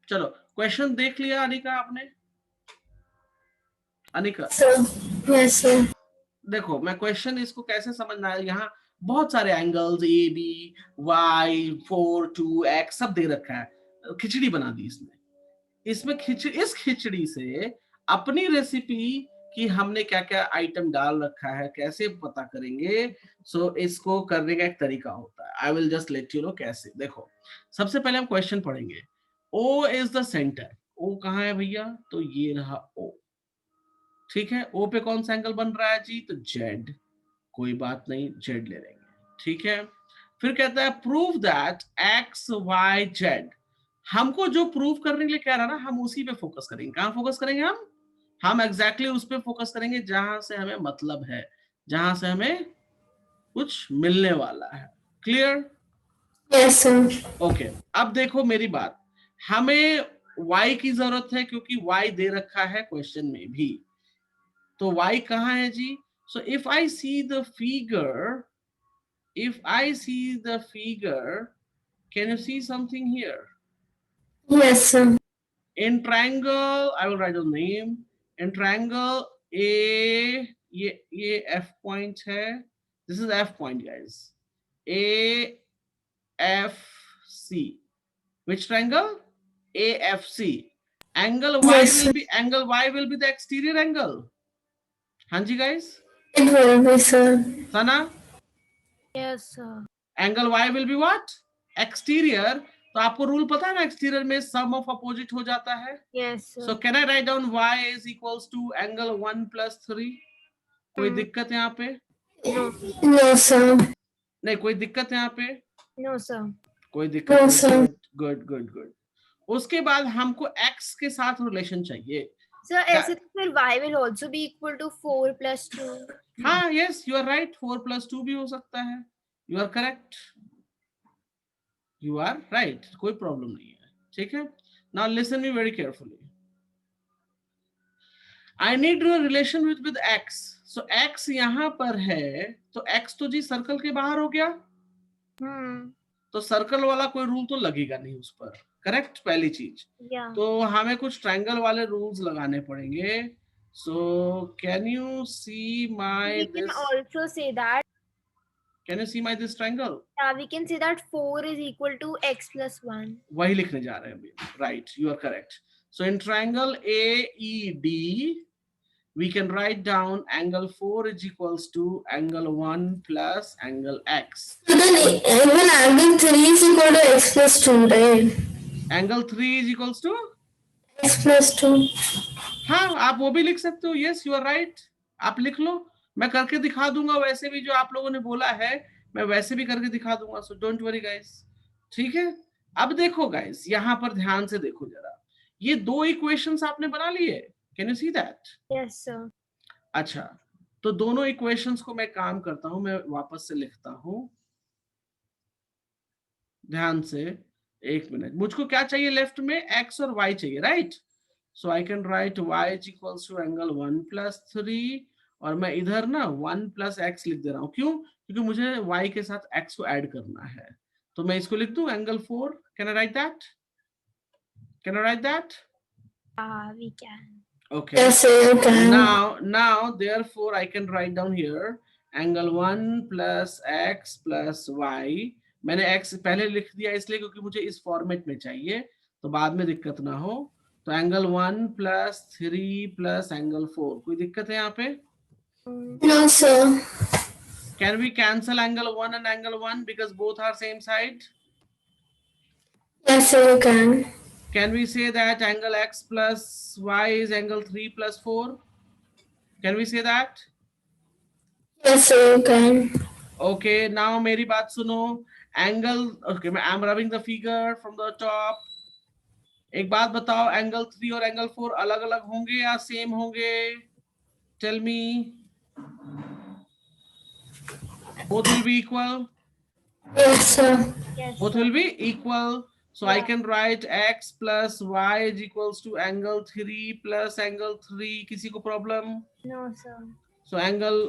[SPEAKER 1] चलो क्वेश्चन देख लिया अनिका आपने? अनिका
[SPEAKER 3] Sir. Yes, sir.
[SPEAKER 1] देखो, मैं क्वेश्चन इसको कैसे समझना है, यहाँ बहुत सारे angles A B Y 4 2 x सब दे रखा है, खिचड़ी बना दी इसने। इसमें इस खिचड़ी से अपनी रेसिपी कि हमने क्या क्या आइटम डाल रखा है कैसे पता करेंगे। सो इसको करने का एक तरीका होता है, I will just let you know कैसे। देखो सबसे पहले हम क्वेश्चन पढ़ेंगे। O is the centre, O कहाँ है भैया? तो ये रहा O, ठीक है। O पे कौन सा एंगल बन रहा है जी? तो Z, कोई बात नहीं, Z ले लेंगे, ठीक है। फिर कहता है prove that x y z। हमको जो प्रूव करने के लिए कह रहा ना, हम उसी पे फोकस करेंगे। कहाँ फोकस करेंगे हम एग्जैक्टली उस पे फोकस करेंगे जहां से हमें मतलब है, जहां से हमें कुछ मिलने वाला है। क्लियर?
[SPEAKER 3] Yes, sir.
[SPEAKER 1] ओके अब देखो मेरी बात, हमें y की जरूरत है क्योंकि y दे रखा है क्वेश्चन में भी। तो y कहाँ है ji? So if I see the figure, can you see something here?
[SPEAKER 3] Yes, sir.
[SPEAKER 1] In triangle, I will write a name. In triangle A, ये F point है. This is F point, guys. AFC. Which triangle? AFC. Angle Y
[SPEAKER 3] Yes,
[SPEAKER 1] will be the exterior angle. Hanji, guys.
[SPEAKER 3] it will be, sir.
[SPEAKER 1] Sana?
[SPEAKER 2] Yes sir.
[SPEAKER 1] Angle Y will be what? Exterior. तो आपको rule पता है ना, exterior में सम of opposite हो जाता है।
[SPEAKER 2] Yes sir.
[SPEAKER 1] So can I write down y is equals to angle 1 plus 3? कोई दिक्कत है यहाँ पे?
[SPEAKER 2] No.
[SPEAKER 3] No, sir.
[SPEAKER 1] नहीं कोई दिक्कत है यहाँ पे?
[SPEAKER 2] No sir.
[SPEAKER 1] कोई दिक्कत
[SPEAKER 3] No,
[SPEAKER 1] नहीं।
[SPEAKER 3] sir.
[SPEAKER 1] Good good good. उसके बाद हमको x के साथ रिलेशन चाहिए।
[SPEAKER 2] Sir, ऐसे तो फिर y will also be equal to 4 plus 2.
[SPEAKER 1] हाँ yes you are right, 4 plus 2 भी हो सकता है। You are correct, you are right, कोई प्रॉब्लम नहीं है, ठीक है। Now listen me very carefully. I need a relation with x. So x यहाँ पर है, तो x तो जी सर्कल के बाहर हो गया। तो सर्कल वाला कोई रूल तो लगेगा नहीं उस पर, करेक्ट, पहली चीज।
[SPEAKER 2] Yeah.
[SPEAKER 1] तो हमें कुछ ट्रायंगल वाले रूल्स लगाने पड़ेंगे। So can you see my
[SPEAKER 2] We can
[SPEAKER 1] this?
[SPEAKER 2] also say that.
[SPEAKER 1] Can you see my this triangle?
[SPEAKER 2] Yeah, we can say that 4 is equal to x plus 1.
[SPEAKER 1] वही लिखने जा रहे हैं अभी, right? You are correct. So in triangle AED, we can write down angle 4 is equals to angle 1 plus angle x.
[SPEAKER 3] So then even angle 3 is equal to x plus 2, right?
[SPEAKER 1] Angle 3 is equals to?
[SPEAKER 3] X plus 2.
[SPEAKER 1] हाँ आप वो भी लिख सकते हो, yes you are right, आप लिख लो, मैं करके दिखा दूंगा। वैसे भी जो आप लोगों ने बोला है मैं वैसे भी करके दिखा दूंगा, so don't worry guys, ठीक है। अब देखो गाइस, यहाँ पर ध्यान से देखो जरा, ये दो इक्वेशंस आपने बना लिए। Can you see that?
[SPEAKER 2] Yes sir.
[SPEAKER 1] अच्छा, तो दोनों इक्वेशंस को मैं काम करता हूं, मैं वापस से लिखता हूं, ध्यान से, एक मिनट। मुझको क्या चाहिए लेफ्ट में? x और y चाहिए, right? So I can write y is equals to angle 1 plus 3 और मैं इधर ना 1 plus x लिख दे रहा हूँ. क्यों? क्योंकि मुझे y के साथ x को ऐड करना है. तो मैं इसको लिख दूं angle 4. Can I write that? Can I write that?
[SPEAKER 2] We can.
[SPEAKER 1] Okay.
[SPEAKER 3] Yes, sir, you can.
[SPEAKER 1] Now, therefore, I can write down here angle 1 plus x plus y. मैंने x पहले लिख दिया इसलिए क्योंकि मुझे इस फॉर्मेट में चाहिए, तो बाद में दिक्कत ना हो. तो angle 1 plus 3 plus angle 4. कोई दिक्कत है यहाँ पे?
[SPEAKER 3] No, sir.
[SPEAKER 1] Can we cancel angle 1 and angle 1 because both are same side?
[SPEAKER 3] Yes, sir, you can.
[SPEAKER 1] Can we say that angle x plus y is angle 3 plus 4? Can we say that?
[SPEAKER 3] Yes, sir, you can.
[SPEAKER 1] Okay, now मेरी बात सुनो. Angle, okay, I'm rubbing the figure from the top. एक बात बताओ, angle 3 और angle 4 अलग अलग होंगे या सेम होंगे? Tell me. Both will be equal.
[SPEAKER 3] Yes, sir.
[SPEAKER 2] Yes.
[SPEAKER 1] Both will be equal. So I
[SPEAKER 2] Yeah.
[SPEAKER 1] can write x plus y is equals to angle 3 plus angle 3. किसी को problem?
[SPEAKER 2] No, sir.
[SPEAKER 1] So angle,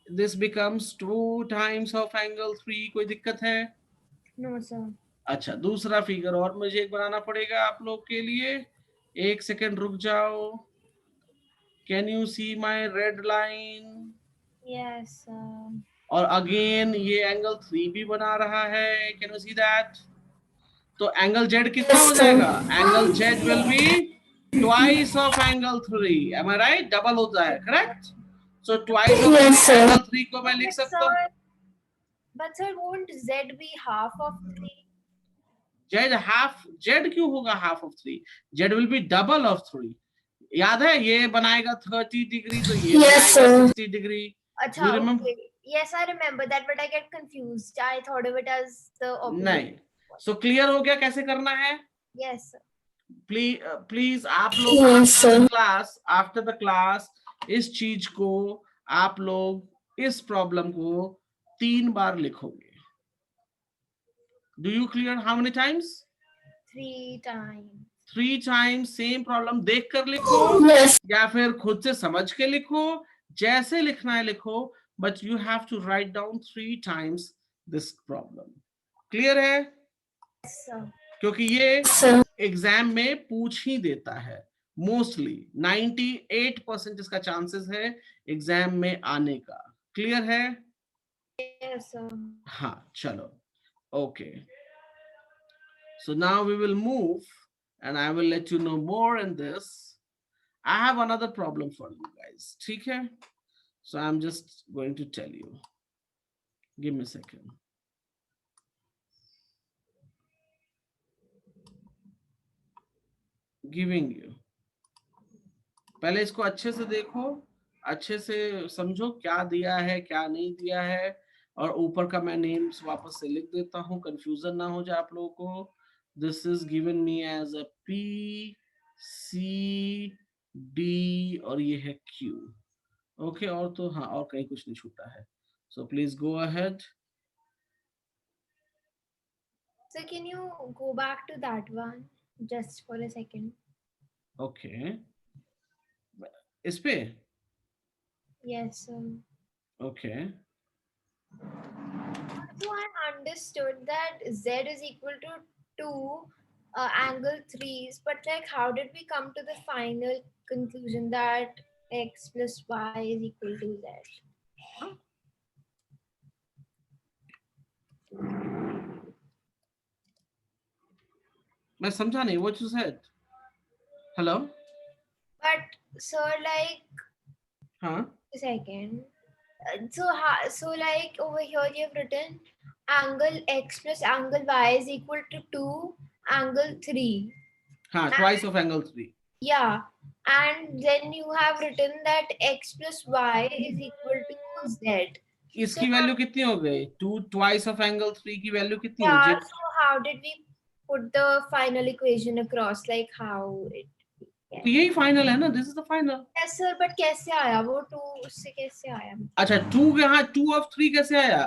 [SPEAKER 1] this becomes 2 times of angle 3. कोई दिक्कत है?
[SPEAKER 2] No, sir.
[SPEAKER 1] अच्छा, दूसरा figure और मुझे एक बनाना पड़ेगा आप लोग के लिए. एक सेकेंड रुक जाओ. Can you see my red line?
[SPEAKER 2] Yes, sir.
[SPEAKER 1] और अगेन ये एंगल 3 भी बना रहा है. Can you see that? तो एंगल जेड कितना हो जाएगा? Angle Z will be twice of angle 3. Am I right? Double होता है, correct? So twice of
[SPEAKER 3] Yes, sir.
[SPEAKER 1] Angle 3 को मैं लिख
[SPEAKER 2] But
[SPEAKER 1] सकता हूँ.
[SPEAKER 2] But sir, won't Z be half of 3?
[SPEAKER 1] Z half, Z क्यों होगा half of 3? Z will B double of 3. याद है ये बनाएगा 30 डिग्री तो ये
[SPEAKER 3] Yes,
[SPEAKER 1] बनाएगा
[SPEAKER 3] sir.
[SPEAKER 1] 60 degree.
[SPEAKER 2] Acha,
[SPEAKER 1] You remember?
[SPEAKER 2] okay. Yes, I remember that, but I get confused. I thought of it as the opposite.
[SPEAKER 1] नहीं. सो क्लियर हो गया कैसे करना है?
[SPEAKER 2] Yes, sir.
[SPEAKER 1] प्लीज आप लोग
[SPEAKER 3] Yes, sir.
[SPEAKER 1] After the class इस चीज को आप लोग इस प्रॉब्लम को 3 बार लिखोगे. Do you clear how many times?
[SPEAKER 2] 3 times.
[SPEAKER 1] 3 times. Same problem देख कर लिखो
[SPEAKER 3] Yes.
[SPEAKER 1] या फिर खुद से समझ के लिखो, जैसे लिखना है लिखो, but you have to write down 3 times this problem. Clear है?
[SPEAKER 2] Yes, sir.
[SPEAKER 1] क्योंकि ये
[SPEAKER 3] Sir.
[SPEAKER 1] एग्जाम में पूछ ही देता है. मोस्टली 98% इसका चांसेस है एग्जाम में आने का. क्लियर है?
[SPEAKER 2] Yes, sir.
[SPEAKER 1] हाँ, चलो. Okay, so now we will move and I will let you know more in this. I have another problem for you guys. ठीक है? So I'm just going to tell you. Give me a second. Giving you. पहले इसको अच्छे से देखो, अच्छे से समझो क्या दिया है क्या नहीं दिया है, और ऊपर का मैं नेम्स वापस से लिख देता हूँ, कंफ्यूजन ना हो जाए आप लोगों को. This is given me as a P, C, D और ये है Q. ओके, और तो हाँ, और कहीं कुछ नहीं छूटा है. So please go ahead.
[SPEAKER 2] So can you go back to that one just for a second?
[SPEAKER 1] Okay, इस पे.
[SPEAKER 2] Yes, sir.
[SPEAKER 1] Okay,
[SPEAKER 2] So I understood that Z is equal to 2 angle 3s, but like how did we come to the final conclusion that X plus Y is equal to Z?
[SPEAKER 1] मैं समझा नहीं. What you said? Hello?
[SPEAKER 2] But sir, like
[SPEAKER 1] हाँ,
[SPEAKER 2] a second. So like over here you have written angle X plus angle Y is equal to 2 angle 3.
[SPEAKER 1] हाँ, twice of angle 3.
[SPEAKER 2] Yeah, and then you have written that X plus Y is equal to Z.
[SPEAKER 1] इसकी value कितनी हो गई? 2 twice of angle 3 की value कितनी
[SPEAKER 2] Yeah,
[SPEAKER 1] है?
[SPEAKER 2] so how did we put the final equation across? Like how it?
[SPEAKER 1] तो यही final है ना. This is the final.
[SPEAKER 2] Yes, sir, but कैसे आया वो 2 उससे कैसे आया?
[SPEAKER 1] अच्छा, 2 यहाँ 2 of 3 कैसे आया?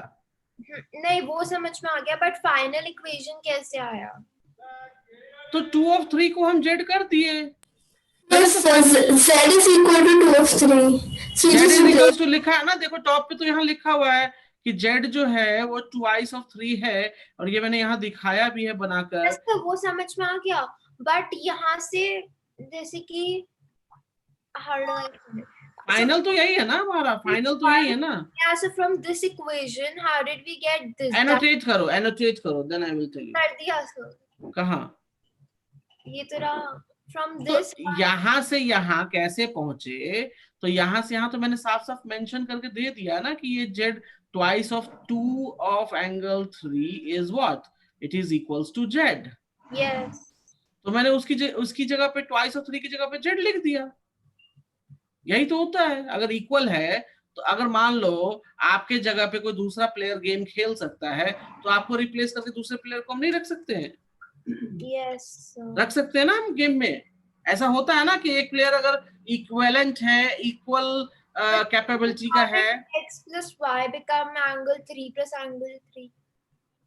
[SPEAKER 2] नहीं वो समझ में आ गया, but final equation कैसे आया?
[SPEAKER 1] तो 2 of 3 को हम जेड कर दिए.
[SPEAKER 3] Yes, sir. Z is equal to 2 of 3. So
[SPEAKER 1] Z
[SPEAKER 3] just
[SPEAKER 1] इज
[SPEAKER 3] replace.
[SPEAKER 1] इक्वल्स टू लिखा है ना, देखो टॉप पे तो यहाँ लिखा हुआ है कि Z जो है वो ट्वाइस ऑफ 3 है, और ये मैंने यहाँ दिखाया भी है बनाकर।
[SPEAKER 2] Yes, sir, वो समझ में आ गया, बट यहाँ से जैसे कि how do I put it?
[SPEAKER 1] Final तो यही है ना हमारा, फाइनल तो यही है ना।
[SPEAKER 2] Yeah, so from this equation, how did we get this?
[SPEAKER 1] Annotate करो, then I will tell you.
[SPEAKER 2] कर दिया sir,
[SPEAKER 1] कहाँ?
[SPEAKER 2] ये तो रहा from
[SPEAKER 1] तो
[SPEAKER 2] this
[SPEAKER 1] यहाँ से यहाँ कैसे पहुंचे, तो यहाँ से यहाँ तो मैंने साफ साफ मेंशन करके दे दिया ना कि ये z twice of 2 of angle 3 is what, it is equals to z।
[SPEAKER 2] yes,
[SPEAKER 1] तो मैंने उसकी जगह पे ट्वाइस ऑफ 3 की जगह पे z लिख दिया। यही तो होता है, अगर इक्वल है तो अगर मान लो आपके जगह पे कोई दूसरा प्लेयर गेम खेल सकता है, तो आपको रिप्लेस करके दूसरे प्लेयर को हम नहीं रख सकते हैं?
[SPEAKER 2] yes sir.
[SPEAKER 1] रख सकते हैं ना हम गेम में। ऐसा होता है ना कि एक प्लेयर अगर इक्विवेलेंट है, इक्वल कैपेबिलिटी का है,
[SPEAKER 2] X plus y become angle 3 plus angle 3.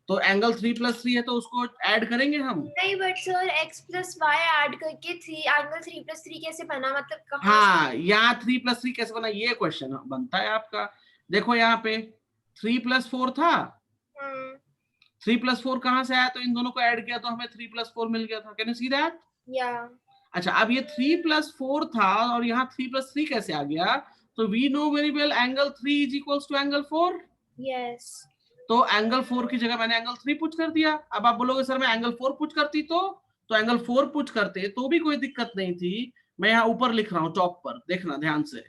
[SPEAKER 1] तो एंगल 3+3 है तो उसको ऐड करेंगे हम।
[SPEAKER 2] नहीं but sir x plus y add करके 3 angle 3 plus 3 कैसे बना, मतलब कहाँ
[SPEAKER 1] हाँ, यहाँ 3+3 कैसे बना, ये क्वेश्चन बनता है आपका। देखो यहाँ पे 3+4 था, 3+4 कहाँ से आया, तो इन दोनों को ऐड किया तो हमें 3+4 मिल गया था। Can you see that?
[SPEAKER 2] yeah,
[SPEAKER 1] अच्छा, अब ये 3+4 था और यहाँ 3+3 कैसे आ गया, तो we know very well angle 3 is equals to angle 4।
[SPEAKER 2] yes,
[SPEAKER 1] तो एंगल 4 की जगह मैंने एंगल 3 पुट कर दिया। अब आप बोलोगे सर मैं एंगल 4 पुट करती तो एंगल 4 पुट करते तो भी कोई दिक्कत नहीं थी। मैं यहाँ ऊपर लिख रहा हूँ टॉप पर, देखना ध्यान से,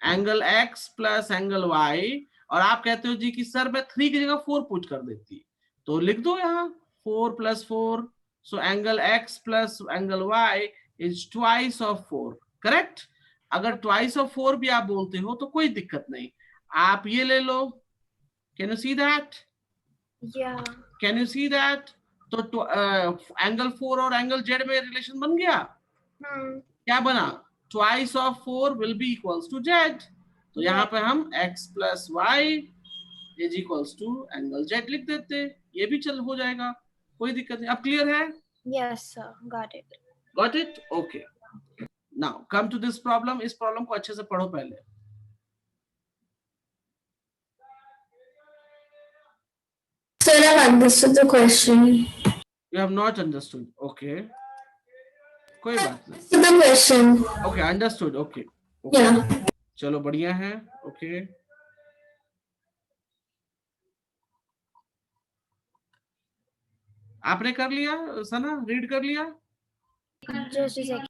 [SPEAKER 1] angle x plus angle y, और आप कहते हो जी कि सर मैं 3 की जगह 4 पुट कर देती, तो लिख दो यहाँ 4 + 4, so angle x plus angle y is twice of 4, correct. अगर ट्वाइस ऑफ 4 भी आप बोलते हो तो कोई दिक्कत नहीं, आप ये ले लो। Can you see that?
[SPEAKER 2] yeah,
[SPEAKER 1] can you see that? तो एंगल 4 और एंगल z में रिलेशन बन गया। क्या बना? Twice of 4 will be equals to z, तो यहाँ पे हम x plus Y is equals to angle z लिख देते, ये भी चल हो जाएगा, कोई दिक्कत नहीं। अब क्लियर है?
[SPEAKER 2] yes sir, got it.
[SPEAKER 1] Got it? Okay, now come to this problem. इस प्रॉब्लम को अच्छे से पढ़ो पहले।
[SPEAKER 3] Sir, I've understood the question.
[SPEAKER 1] You have not understood, okay, कोई बात नहीं,
[SPEAKER 3] So the question.
[SPEAKER 1] Okay understood, okay
[SPEAKER 3] Yeah.
[SPEAKER 1] चलो बढ़िया है, ओके। आपने कर लिया सना, रीड कर लिया?
[SPEAKER 2] Just a second.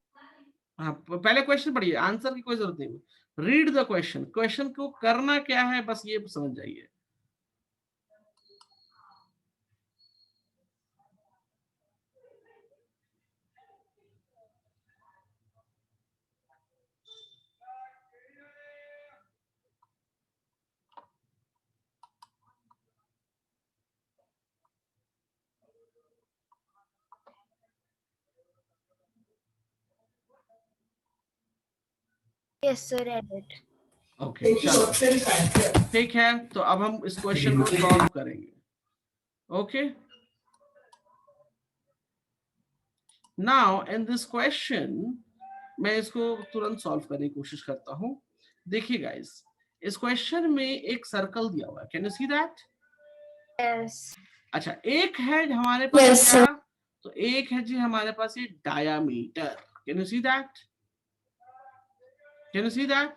[SPEAKER 1] हाँ, पहले क्वेश्चन पढ़िए, आंसर की कोई जरूरत नहीं, रीड द क्वेश्चन। क्वेश्चन को करना क्या है बस ये समझ जाइए।
[SPEAKER 2] Yes sir, edit.
[SPEAKER 1] ओके चलो ठीक है, तो अब हम इस क्वेश्चन को सॉल्व करेंगे। Okay, now in this question मैं इसको तुरंत सॉल्व करने की कोशिश करता हूँ। देखिए गाइस, इस क्वेश्चन में एक सर्कल दिया हुआ है, can you see that?
[SPEAKER 2] Yes,
[SPEAKER 1] अच्छा, एक है हमारे पास
[SPEAKER 3] Yes,
[SPEAKER 1] क्या, तो एक है जी हमारे पास ये diameter, can you see that? Can you see that?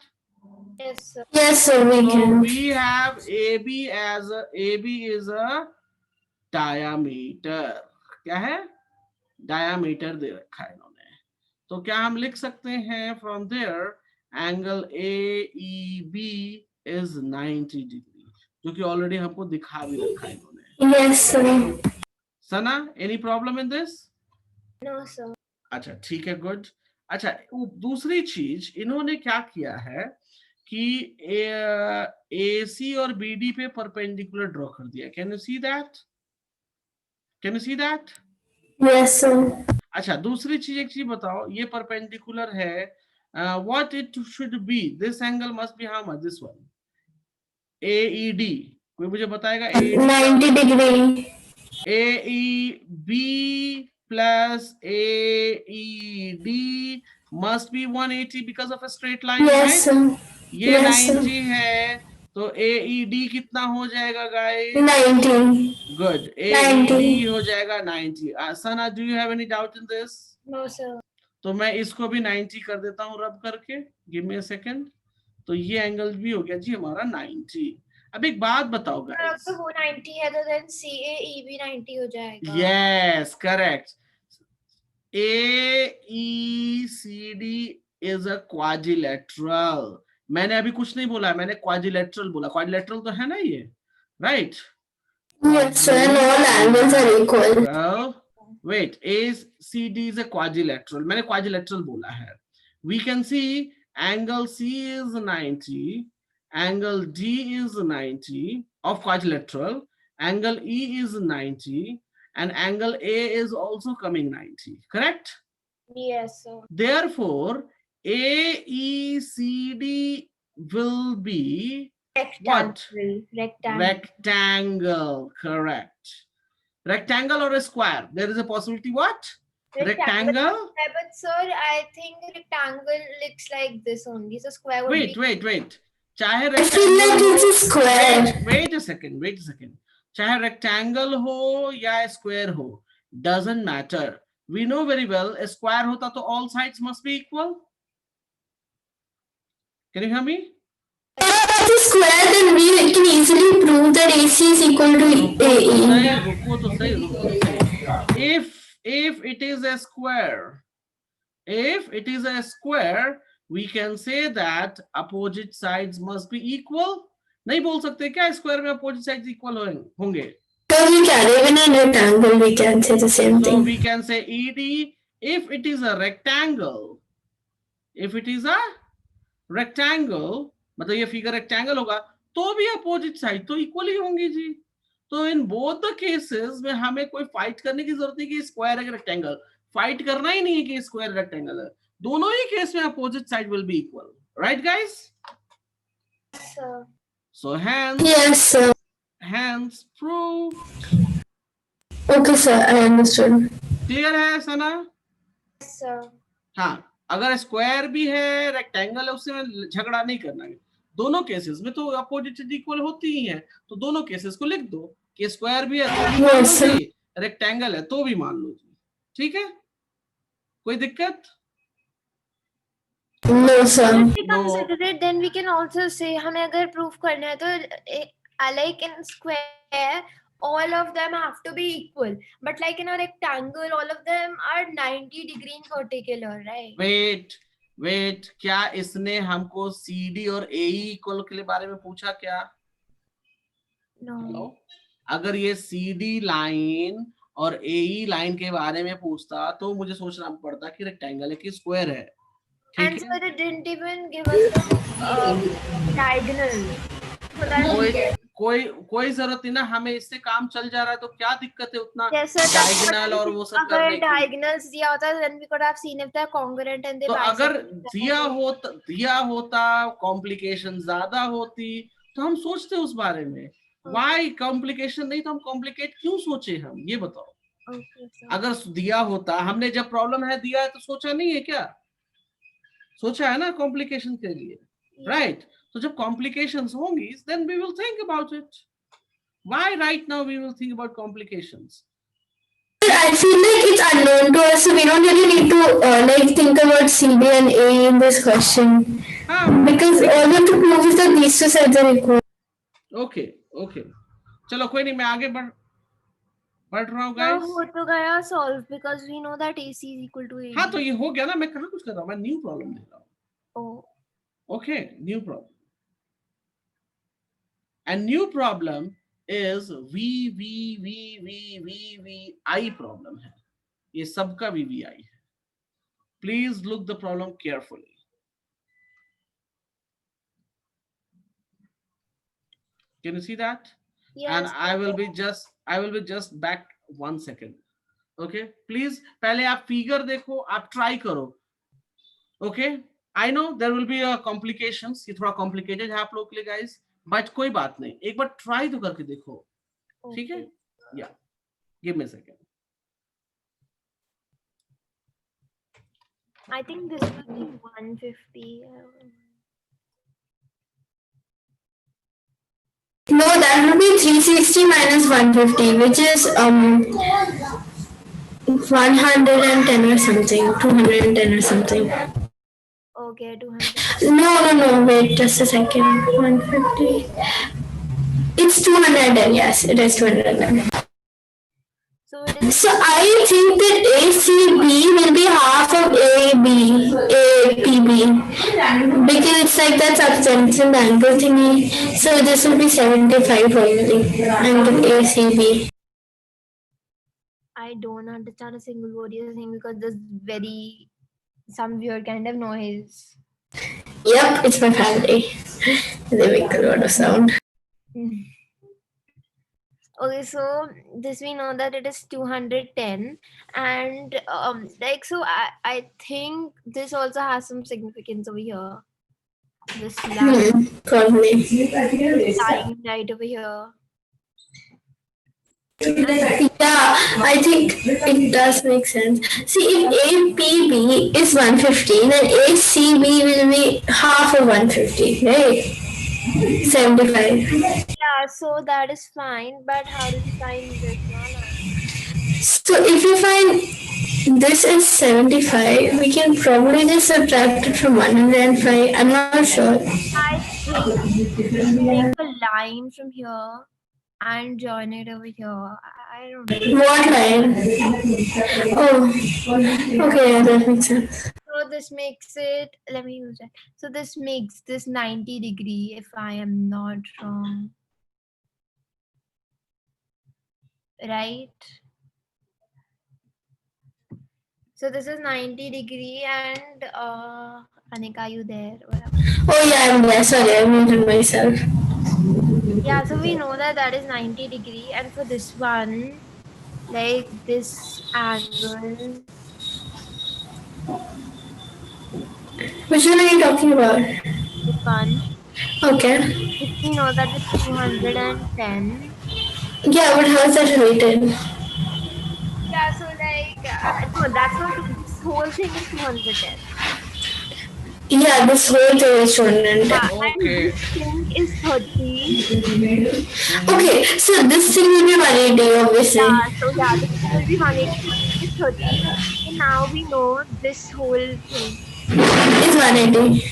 [SPEAKER 2] yes sir,
[SPEAKER 3] Yes, sir, we
[SPEAKER 1] So
[SPEAKER 3] can.
[SPEAKER 1] we have AB is a diameter। क्या है? डायामीटर दे रखा है इन्होंने, तो क्या हम लिख सकते हैं from there angle AEB is 90 degree, जो कि ऑलरेडी हमको दिखा भी रखा है इन्होंने।
[SPEAKER 3] Yes, sir.
[SPEAKER 1] Sana, any problem in this?
[SPEAKER 2] no sir,
[SPEAKER 1] अच्छा ठीक है, गुड। अच्छा, दूसरी चीज इन्होंने क्या किया है कि AC और BD पे परपेंडिकुलर ड्रॉ कर दिया। Can you see that? Can you see that?
[SPEAKER 3] Yes, sir.
[SPEAKER 1] अच्छा, दूसरी चीज, एक चीज बताओ, ये परपेंडिकुलर है, what it should be, this angle must be how much, this one AED, कोई मुझे बताएगा?
[SPEAKER 3] 90 degree.
[SPEAKER 1] AEB plus AED must be 180 because of a straight line,
[SPEAKER 3] Yes,
[SPEAKER 1] right?
[SPEAKER 3] sir.
[SPEAKER 1] ये
[SPEAKER 3] Yes, sir.
[SPEAKER 1] 90 है, तो AED कितना हो जाएगा guys?
[SPEAKER 3] 90.
[SPEAKER 1] Good.
[SPEAKER 3] 90.
[SPEAKER 1] AED हो जाएगा 90. Sana, do you have any doubt in this?
[SPEAKER 2] No, sir.
[SPEAKER 1] तो मैं इसको भी 90 कर देता हूँ रब करके. Give me a second. तो ये एंगल भी हो गया जी हमारा 90. अब एक बात बताओ
[SPEAKER 2] अगर
[SPEAKER 1] guys.
[SPEAKER 2] तो वो 90 है तो then CAE भी 90 हो जाएगा.
[SPEAKER 1] Yes, correct. AECD is a quadrilateral. मैंने अभी कुछ नहीं बोला, मैंने quadrilateral बोला. Quadrilateral तो है ना ये, right?
[SPEAKER 3] Yes, sir. And all angles are equal.
[SPEAKER 1] Well, wait, ACD is a quadrilateral. मैंने quadrilateral बोला है. We can see angle C is 90, angle D is 90 of quadrilateral, angle E is 90, and angle A is also coming 90. Correct?
[SPEAKER 2] Yes, sir.
[SPEAKER 1] Therefore, AECD will be what?
[SPEAKER 2] Rectangle.
[SPEAKER 1] Rectangle, correct. Rectangle or a square? There is a possibility what? Rectangle?
[SPEAKER 2] Yeah, but sir, I think rectangle looks like this only. So square would
[SPEAKER 1] Wait,
[SPEAKER 2] be.
[SPEAKER 1] wait. चाहे
[SPEAKER 3] I feel like
[SPEAKER 1] rectangle
[SPEAKER 3] it's a square.
[SPEAKER 1] wait a second. चाहे rectangle हो या square हो, doesn't matter. We know very well a square होता तो all sides must be equal. Can you hear me?
[SPEAKER 3] If it's a square, then we can easily prove that AC is equal to AE.
[SPEAKER 1] रुको तो सही. If it is a square, we can say that opposite sides must be equal. नहीं बोल सकते क्या square में opposite sides equal होंगे?
[SPEAKER 3] So we can, even in rectangle, we can say the same
[SPEAKER 1] So
[SPEAKER 3] thing.
[SPEAKER 1] we can say ED if it is a rectangle. If it is a rectangle, मतलब ये figure rectangle होगा, तो भी opposite side तो equal ही होंगी जी. तो in both the cases में हमें कोई fight करने की जरूरत नहीं कि square है rectangle. Fight करना ही नहीं है कि square rectangle है. दोनों ही case में opposite side will be equal. Right, guys?
[SPEAKER 2] Yes, sir.
[SPEAKER 1] So hence,
[SPEAKER 3] Yes, sir.
[SPEAKER 1] hence proved.
[SPEAKER 3] Okay, sir. I understood.
[SPEAKER 1] Clear है सना?
[SPEAKER 2] Yes, sir.
[SPEAKER 1] हाँ, अगर स्क्वायर भी है रेक्टेंगल है उससे में झगड़ा नहीं करना है. दोनों केसेस में तो अपोजिट इक्वल होती ही है, तो दोनों केसेस को लिख दो कि स्क्वायर भी है तो भी मान लो जी, रेक्टेंगल है तो भी मान लो जी. ठीक है, कोई दिक्कत?
[SPEAKER 3] No, sir.
[SPEAKER 2] If we
[SPEAKER 1] No.
[SPEAKER 2] consider it, then we can also say हमें अगर proof करना है तो like in square all of them have to be equal, but like in a rectangle all of them are 90 degree in particular, right?
[SPEAKER 1] Wait, क्या इसने हमको CD और AE equal के बारे में पूछा क्या?
[SPEAKER 2] No.
[SPEAKER 1] अगर ये CD लाइन और AE लाइन के बारे में पूछता तो मुझे सोचना पड़ता कि रेक्टेंगल है कि स्क्वायर है.
[SPEAKER 2] And sir, it didn't even give us the diagonal. So that's
[SPEAKER 1] कोई जरूरत नहीं ना, हमें इससे काम चल जा रहा है तो क्या दिक्कत है उतना
[SPEAKER 2] yes, sir,
[SPEAKER 1] डायगोनल और वो सब करने
[SPEAKER 2] अगर
[SPEAKER 1] की.
[SPEAKER 2] diagonals दिया होता then we could have seen if they're congruent and they
[SPEAKER 1] तो अगर
[SPEAKER 2] bisect.
[SPEAKER 1] दिया होता कॉम्प्लिकेशन ज्यादा होती तो हम सोचते उस बारे में. वाई कॉम्प्लिकेशन नहीं तो हम कॉम्प्लिकेट क्यों सोचे हम, ये बताओ.
[SPEAKER 2] Okay, sir.
[SPEAKER 1] अगर दिया होता, हमने जब प्रॉब्लम है दिया है तो सोचा नहीं है क्या? सोचा है ना कॉम्प्लिकेशन के लिए, राइट? तो जब कॉम्प्लिकेशंस होंगी then we will think about it. Why right now we will think about complications?
[SPEAKER 3] I feel like it's unknown to us, so we don't really need to think about CD and A in this question. Because all we have to prove is that these two sides are equal.
[SPEAKER 1] Okay. चलो कोई नहीं, मैं आगे बढ़ रहा हूँ
[SPEAKER 2] Now
[SPEAKER 1] guys.
[SPEAKER 2] हो तो गया solve because we know that AC is equal to AD.
[SPEAKER 1] हाँ तो ये हो गया ना, मैं कहाँ कुछ कर रहा हूँ, मैं न्यू प्रॉब्लम दे रहा हूँ.
[SPEAKER 2] Oh.
[SPEAKER 1] Okay, new problem. And new problem is VVI problem है. ये सबका VVI है. Please look the problem carefully. Can you see that?
[SPEAKER 2] Yes.
[SPEAKER 1] And I will be just back 1 second. Okay, please पहले आप figure देखो, आप try करो. Okay, I know there will be a complications. ये थोड़ा complicated है आप लोग के लिए guys, but कोई बात नहीं, एक बार ट्राई तो करके देखो. ठीक है? Yeah, give me a second.
[SPEAKER 2] I think this will be 150.
[SPEAKER 3] No, that would be 360 minus 150, which is 110 or something, 210 or something.
[SPEAKER 2] Okay, 200.
[SPEAKER 3] No, wait just a second. 150. It's 210, yes, it is 210.
[SPEAKER 2] So it is.
[SPEAKER 3] So I think that ACB will be half of APB because it's like that subtended angle thingy. So this will be 75 only, angle ACB.
[SPEAKER 2] I don't understand a single word you're saying because there's some weird kind of noise.
[SPEAKER 3] Yep, it's my family. They make a lot of sound.
[SPEAKER 2] Okay, so this we know that it is 210, and like so I think this also has some significance over here. This line,
[SPEAKER 3] Probably.
[SPEAKER 2] line right over here.
[SPEAKER 3] Yeah, I think it does make sense. See, if APB is 150, then ACB will be half of 150, right? 75.
[SPEAKER 2] Yeah, so that is fine, but how do you find this one?
[SPEAKER 3] So if you find this is 75, we can probably just subtract it from 105. I'm not sure.
[SPEAKER 2] I think take a line from here and join it over here. I don't know.
[SPEAKER 3] What line? Oh, okay, yeah, that makes sense.
[SPEAKER 2] So this makes it, let me use it. So this makes this 90 degree if I am not wrong. Right? So this is 90 degree and Anika, are you there? Whatever.
[SPEAKER 3] Oh yeah, I'm there. Sorry, I muted myself.
[SPEAKER 2] Yeah, so we know that that is 90 degree, and for this one, like this angle.
[SPEAKER 3] Which one are you talking about?
[SPEAKER 2] This one.
[SPEAKER 3] Okay.
[SPEAKER 2] If we know that it's 210.
[SPEAKER 3] Yeah, but how is that related?
[SPEAKER 2] Yeah, so like, no, that's not, this whole thing is 210.
[SPEAKER 3] Yeah, this whole thing is 210.
[SPEAKER 1] Okay.
[SPEAKER 2] This thing is 30.
[SPEAKER 3] Okay, so this thing will be 180, obviously.
[SPEAKER 2] Yeah, so yeah, this thing will be 180, this is 30. And now we know this whole thing.
[SPEAKER 3] It's 180.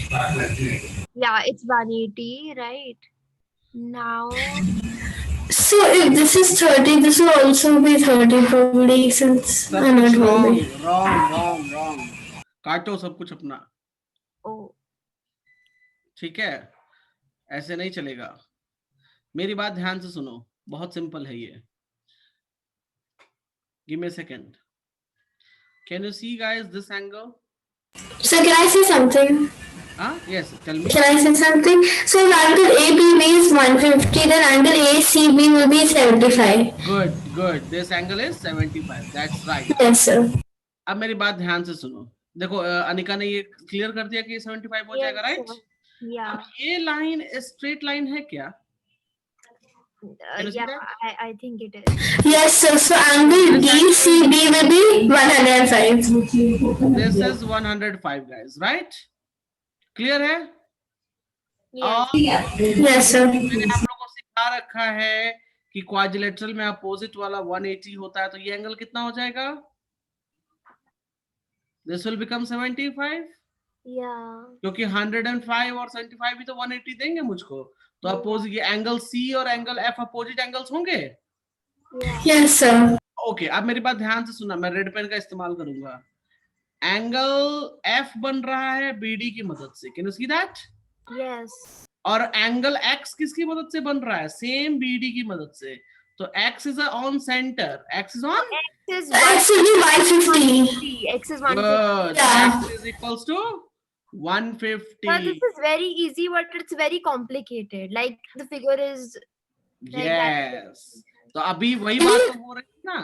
[SPEAKER 2] Yeah, it's 180, right? Now,
[SPEAKER 3] So if this is 30, this will also be 30 probably since
[SPEAKER 1] सब
[SPEAKER 3] I'm not
[SPEAKER 1] कुछ wrong,
[SPEAKER 3] probably.
[SPEAKER 1] wrong. काटो सब कुछ अपना.
[SPEAKER 2] oh,
[SPEAKER 1] ठीक है, ऐसे नहीं चलेगा. मेरी बात ध्यान से सुनो, बहुत सिंपल है ये. Give me a second. Can you see guys this angle?
[SPEAKER 3] So can I say something?
[SPEAKER 1] Yes, tell me.
[SPEAKER 3] Can I say something? So if angle ABB is 150, then angle ACB will be 75.
[SPEAKER 1] Good. This angle is 75. That's right.
[SPEAKER 3] Yes, sir.
[SPEAKER 1] अब मेरी बात ध्यान से सुनो. देखो अनिका ने ये clear कर दिया कि 75 हो जाएगा, राइट?
[SPEAKER 2] yeah.
[SPEAKER 1] अब ये लाइन स्ट्रेट लाइन है क्या? Can you see
[SPEAKER 2] Yeah,
[SPEAKER 1] that?
[SPEAKER 2] I think it is.
[SPEAKER 3] Yes, sir. So angle DCB will be 105.
[SPEAKER 1] This is 105 guys, right? Clear है?
[SPEAKER 2] Yes.
[SPEAKER 3] Yes, sir.
[SPEAKER 1] मैंने आप लोगों को सिखा रखा है कि क्वाड्रिलेटरल में अपोजिट वाला 180 होता है, तो ये एंगल कितना हो जाएगा? This will become 75.
[SPEAKER 2] Yeah.
[SPEAKER 1] क्योंकि 105 और 75 भी तो 180 देंगे मुझको, तो अपोजिट ये एंगल C और एंगल F अपोजिट एंगल्स होंगे.
[SPEAKER 3] Yes, sir.
[SPEAKER 1] ओके, अब मेरी बात ध्यान से सुनना, मैं रेड पेन का इस्तेमाल करूंगा. एंगल F बन रहा है BD की मदद से. Can you see that?
[SPEAKER 2] Yes.
[SPEAKER 1] और एंगल X किसकी मदद से बन रहा है? सेम BD की मदद से. तो X is on center. X is on.
[SPEAKER 2] X is
[SPEAKER 3] X will be 150.
[SPEAKER 2] X is 150.
[SPEAKER 1] Good.
[SPEAKER 3] Yeah.
[SPEAKER 1] X is equals to 150.
[SPEAKER 2] But this is very easy, but it's very complicated. Like the figure is.
[SPEAKER 1] Yes. तो अभी वही बात तो हो रही है ना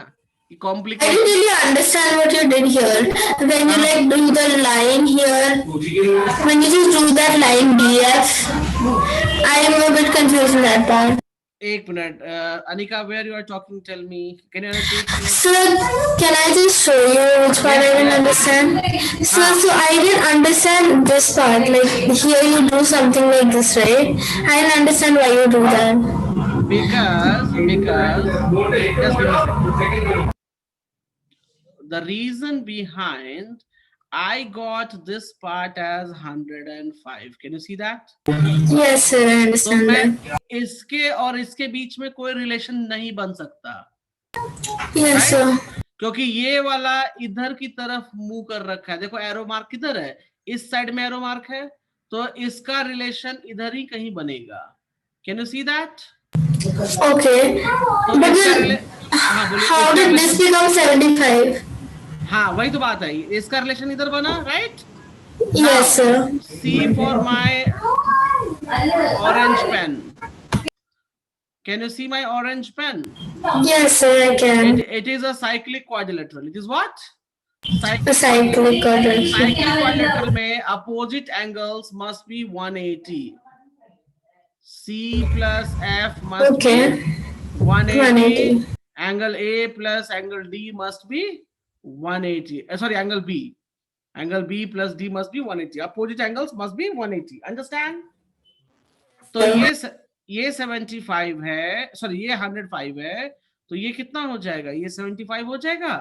[SPEAKER 1] कि
[SPEAKER 3] I
[SPEAKER 1] complicated.
[SPEAKER 3] didn't really understand what you did here. When you like do the line here, when you just do that line DF, I am a bit confused in that part.
[SPEAKER 1] एक minute, Anika, where you are talking, tell me, can you repeat?
[SPEAKER 3] Sir, can I just show you which part I didn't understand? So I didn't understand this part. Like here you do something like this, right? I didn't understand why you do that.
[SPEAKER 1] Because just give me a second. The reason behind I got this part as 105. Can you see that?
[SPEAKER 3] Yes, sir, I
[SPEAKER 1] तो
[SPEAKER 3] understand
[SPEAKER 1] मैं
[SPEAKER 3] that.
[SPEAKER 1] इसके और इसके बीच में कोई relation नहीं बन सकता,
[SPEAKER 3] Yes, sir.
[SPEAKER 1] क्योंकि ये वाला इधर की तरफ मूव कर रखा है। देखो एरो मार्क किधर है, इस साइड में एरो मार्क है, तो इसका रिलेशन इधर ही कहीं बनेगा। Can you see that?
[SPEAKER 3] Okay.
[SPEAKER 1] तो
[SPEAKER 3] But
[SPEAKER 1] इसका
[SPEAKER 3] then,
[SPEAKER 1] हाँ बोलिए,
[SPEAKER 3] how
[SPEAKER 1] इसका
[SPEAKER 3] did this
[SPEAKER 1] relation-
[SPEAKER 3] become 75?
[SPEAKER 1] हाँ वही तो बात है, इसका रिलेशन इधर बना, right?
[SPEAKER 3] Yes, sir.
[SPEAKER 1] C for my orange pen. Can you see my orange pen?
[SPEAKER 3] Yes, sir, I can.
[SPEAKER 1] It is a cyclic quadrilateral. It is what?
[SPEAKER 3] A cyclic quadrilateral.
[SPEAKER 1] Cyclic quadrilateral में opposite angles must be 180. C plus F must
[SPEAKER 3] Okay.
[SPEAKER 1] be 180.
[SPEAKER 3] 180.
[SPEAKER 1] Angle A plus angle D must be 180. Sorry, angle B. Angle B plus D must be 180. Opposite angles must be 180. Understand? तो ये 75 है, sorry ये 105 है, तो ये कितना हो जाएगा? ये 75 हो जाएगा।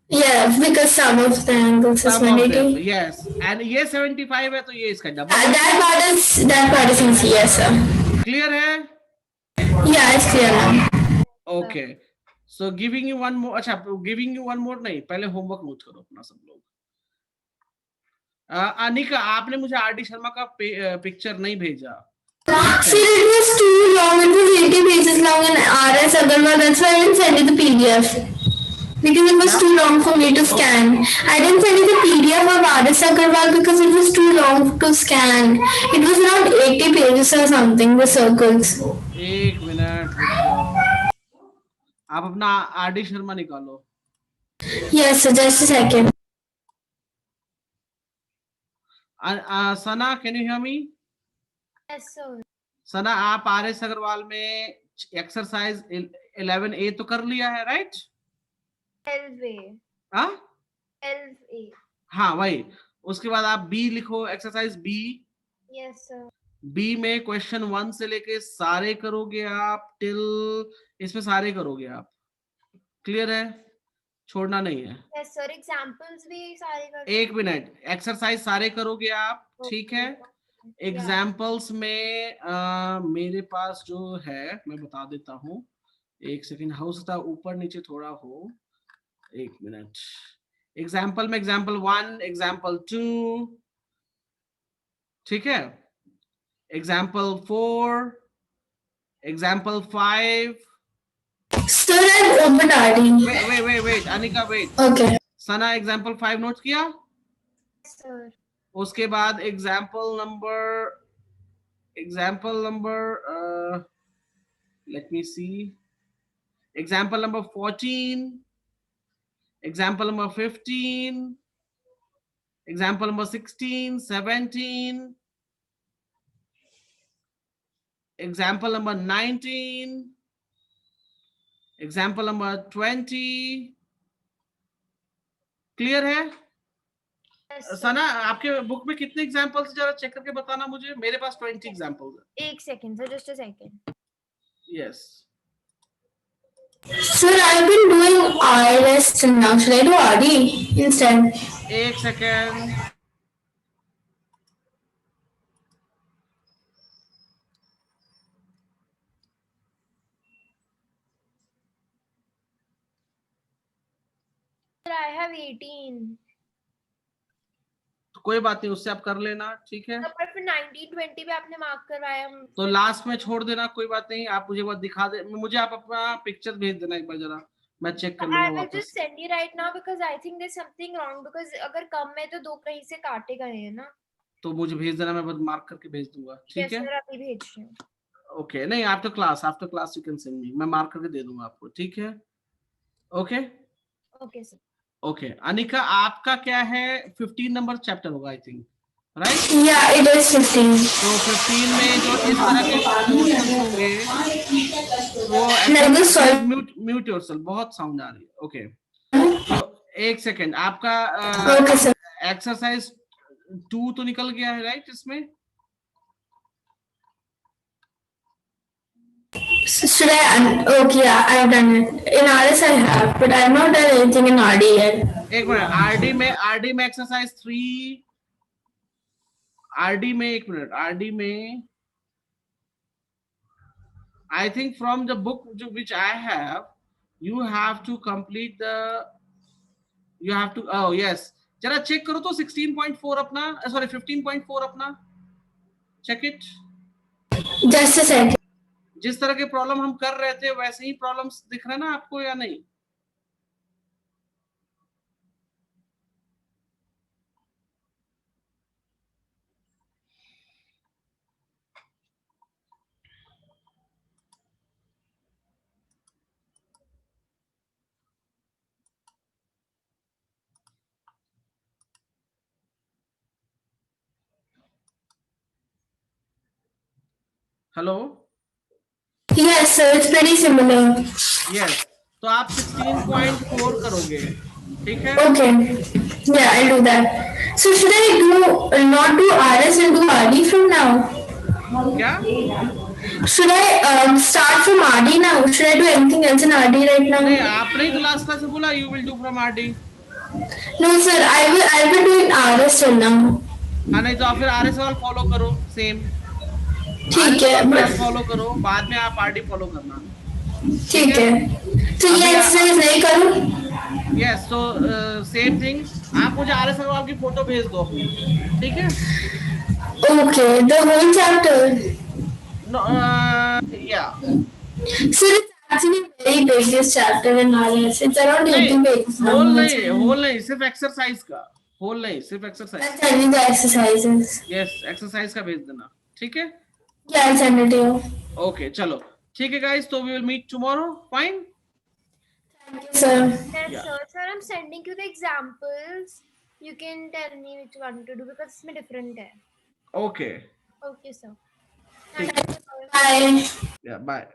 [SPEAKER 3] Yeah, because sum of the angles is
[SPEAKER 1] Sum of them,
[SPEAKER 3] 180.
[SPEAKER 1] yes. And ये 75 है, तो ये इसका double.
[SPEAKER 3] That part is easy, yes, sir.
[SPEAKER 1] Clear है?
[SPEAKER 3] Yeah, it's clear now.
[SPEAKER 1] Okay, so giving you one more. अच्छा, गिविंग यू वन मोर नहीं, पहले homework note करो अपना सब लोग। अनिका, आपने मुझे आर डी शर्मा का पिक्चर नहीं भेजा।
[SPEAKER 3] Sir, it was too long. It was 80 pages long in RS Agarwal. That's why I didn't send you the PDF. Because it was too long for me to scan. I didn't send you the PDF of RS Agarwal because it was too long to scan. It was around 80 pages or something, the circles.
[SPEAKER 1] एक minute रुक जाओ। आप अपना R D Sharma निकालो।
[SPEAKER 3] Yes, sir, just a second.
[SPEAKER 1] Sana, can you hear me?
[SPEAKER 2] Yes, sir.
[SPEAKER 1] सना, आप R S Agarwal में exercise 11A तो कर लिया है, राइट?
[SPEAKER 2] 12A.
[SPEAKER 1] हाँ
[SPEAKER 2] 12A.
[SPEAKER 1] हाँ वही। उसके बाद आप बी लिखो, exercise B.
[SPEAKER 2] Yes, sir.
[SPEAKER 1] B में क्वेश्चन 1 से लेके सारे करोगे आप, टिल इसमें सारे करोगे आप। क्लियर है? छोड़ना नहीं है।
[SPEAKER 2] Yes, sir. Examples भी सारे कर।
[SPEAKER 1] एक मिनट, एक्सरसाइज सारे करोगे आप, ठीक है? एग्जाम्पल्स में मेरे पास जो है मैं बता देता हूँ, एक सेकंड। हो सकता है ऊपर नीचे थोड़ा हो, एक मिनट। एग्जाम्पल में एग्जाम्पल 1, एग्जाम्पल 2, ठीक है? Example 4, example 5।
[SPEAKER 3] Sir, I've opened RD.
[SPEAKER 1] Wait, Anika wait.
[SPEAKER 3] Okay.
[SPEAKER 1] Sana, example 5 note किया?
[SPEAKER 2] Yes, sir.
[SPEAKER 1] उसके बाद example number let me see, example number 14, example number 15, example number 16, 17, example number 19, example number 20। Clear है?
[SPEAKER 2] Yes, sir.
[SPEAKER 1] Sana, आपके book में कितने examples जरा check करके बताना मुझे। मेरे पास 20 एग्जाम्पल्स है।
[SPEAKER 2] एक second, sir. Just a second.
[SPEAKER 1] Yes.
[SPEAKER 3] Sir, I've been doing ILS till now. Should I do RD instead?
[SPEAKER 1] एक सेकेंड।
[SPEAKER 2] Sir, I have 18.
[SPEAKER 1] तो कोई बात नहीं, उससे आप कर लेना, ठीक है?
[SPEAKER 2] Sir, पर फिर 19, 20 पे आपने मार्क करवाया।
[SPEAKER 1] तो लास्ट में छोड़ देना, कोई बात नहीं। आप मुझे वो दिखा दे, मुझे आप अपना पिक्चर भेज देना एक बार जरा, मैं चेक कर
[SPEAKER 2] I
[SPEAKER 1] लूंगा
[SPEAKER 2] will
[SPEAKER 1] वापस।
[SPEAKER 2] just send you right now because I think there's something wrong because अगर कम है तो दो कहीं से काटे गए हैं ना।
[SPEAKER 1] तो मुझे भेज देना, मैं बस मार्क करके भेज दूंगा, ठीक
[SPEAKER 2] Yes,
[SPEAKER 1] है?
[SPEAKER 2] sir, अभी भेज रही हूँ।
[SPEAKER 1] ओके, नहीं after class you can send me, मैं मार्क करके दे दूंगा आपको, ठीक है? Okay
[SPEAKER 2] Okay, sir.
[SPEAKER 1] Okay. Anika, आपका क्या है? 15 नंबर चैप्टर होगा I think. Right?
[SPEAKER 3] Yeah, it is 15.
[SPEAKER 1] तो 15 में जो इस तरह के क्वेश्चंस होंगे वो
[SPEAKER 3] Never solve.
[SPEAKER 1] म्यूट योरसेल्फ, बहुत साउंड आ रही है. ओके, तो एक सेकेंड, आपका
[SPEAKER 3] Okay, sir.
[SPEAKER 1] एक्सरसाइज 2 तो निकल गया है राइट इसमें?
[SPEAKER 3] Should I? Okay, yeah, I've done it. In RS I have, but I've not done anything in RD yet.
[SPEAKER 1] एक मिनट, आरडी में एक्सरसाइज 3, आरडी में एक मिनट, आरडी में I think from the book which I have, you have to complete the, you have to, oh yes, जरा check करो तो 16.4 अपना, sorry 15.4 अपना, check it.
[SPEAKER 3] Just a second.
[SPEAKER 1] जिस तरह के प्रॉब्लम हम कर रहे थे वैसे ही प्रॉब्लम्स दिख रहे हैं ना आपको या नहीं? Hello?
[SPEAKER 3] Yes, sir. It's pretty similar.
[SPEAKER 1] Yes, तो आप 16.4 करोगे, ठीक है?
[SPEAKER 3] Okay. Yeah, I'll do that. So should I not do RS and do RD from now?
[SPEAKER 1] क्या?
[SPEAKER 3] Should I start from RD now? Should I do anything else in RD right now?
[SPEAKER 1] नहीं, आपने ही तो last class में बोला you will do from RD.
[SPEAKER 3] No, sir. I'll be doing RS till now.
[SPEAKER 1] हाँ, नहीं तो आप फिर RS वाला फॉलो करो, सेम
[SPEAKER 3] ठीक है.
[SPEAKER 1] फॉलो करो, बाद में आप RD फॉलो करना.
[SPEAKER 3] ठीक है. तो ये एक्सरसाइज नहीं करूँ?
[SPEAKER 1] यस, तो सेम थिंग, आप मुझे RS अग्रवाल की फोटो भेज दो अपनी, ठीक है?
[SPEAKER 3] Okay, the whole chapter.
[SPEAKER 1] No, या
[SPEAKER 3] So it's actually very big, this chapter in RS. It's around 80 pages.
[SPEAKER 1] Whole नहीं, सिर्फ एक्सरसाइज का, होल नहीं, सिर्फ exercise.
[SPEAKER 3] I'll send you the exercises.
[SPEAKER 1] Yes, exercise का भेज देना, ठीक है?
[SPEAKER 3] Yeah, I'll send it to you.
[SPEAKER 1] Okay, चलो ठीक है गाइस, तो we will meet tomorrow. Fine.
[SPEAKER 3] Sir.
[SPEAKER 2] Yes, sir. Sir, I'm sending you the examples. You can tell me which one to do because it's different है.
[SPEAKER 1] Okay,
[SPEAKER 2] Okay, sir.
[SPEAKER 1] ठीक
[SPEAKER 2] Thank you, sir.
[SPEAKER 3] Bye.
[SPEAKER 1] या bye.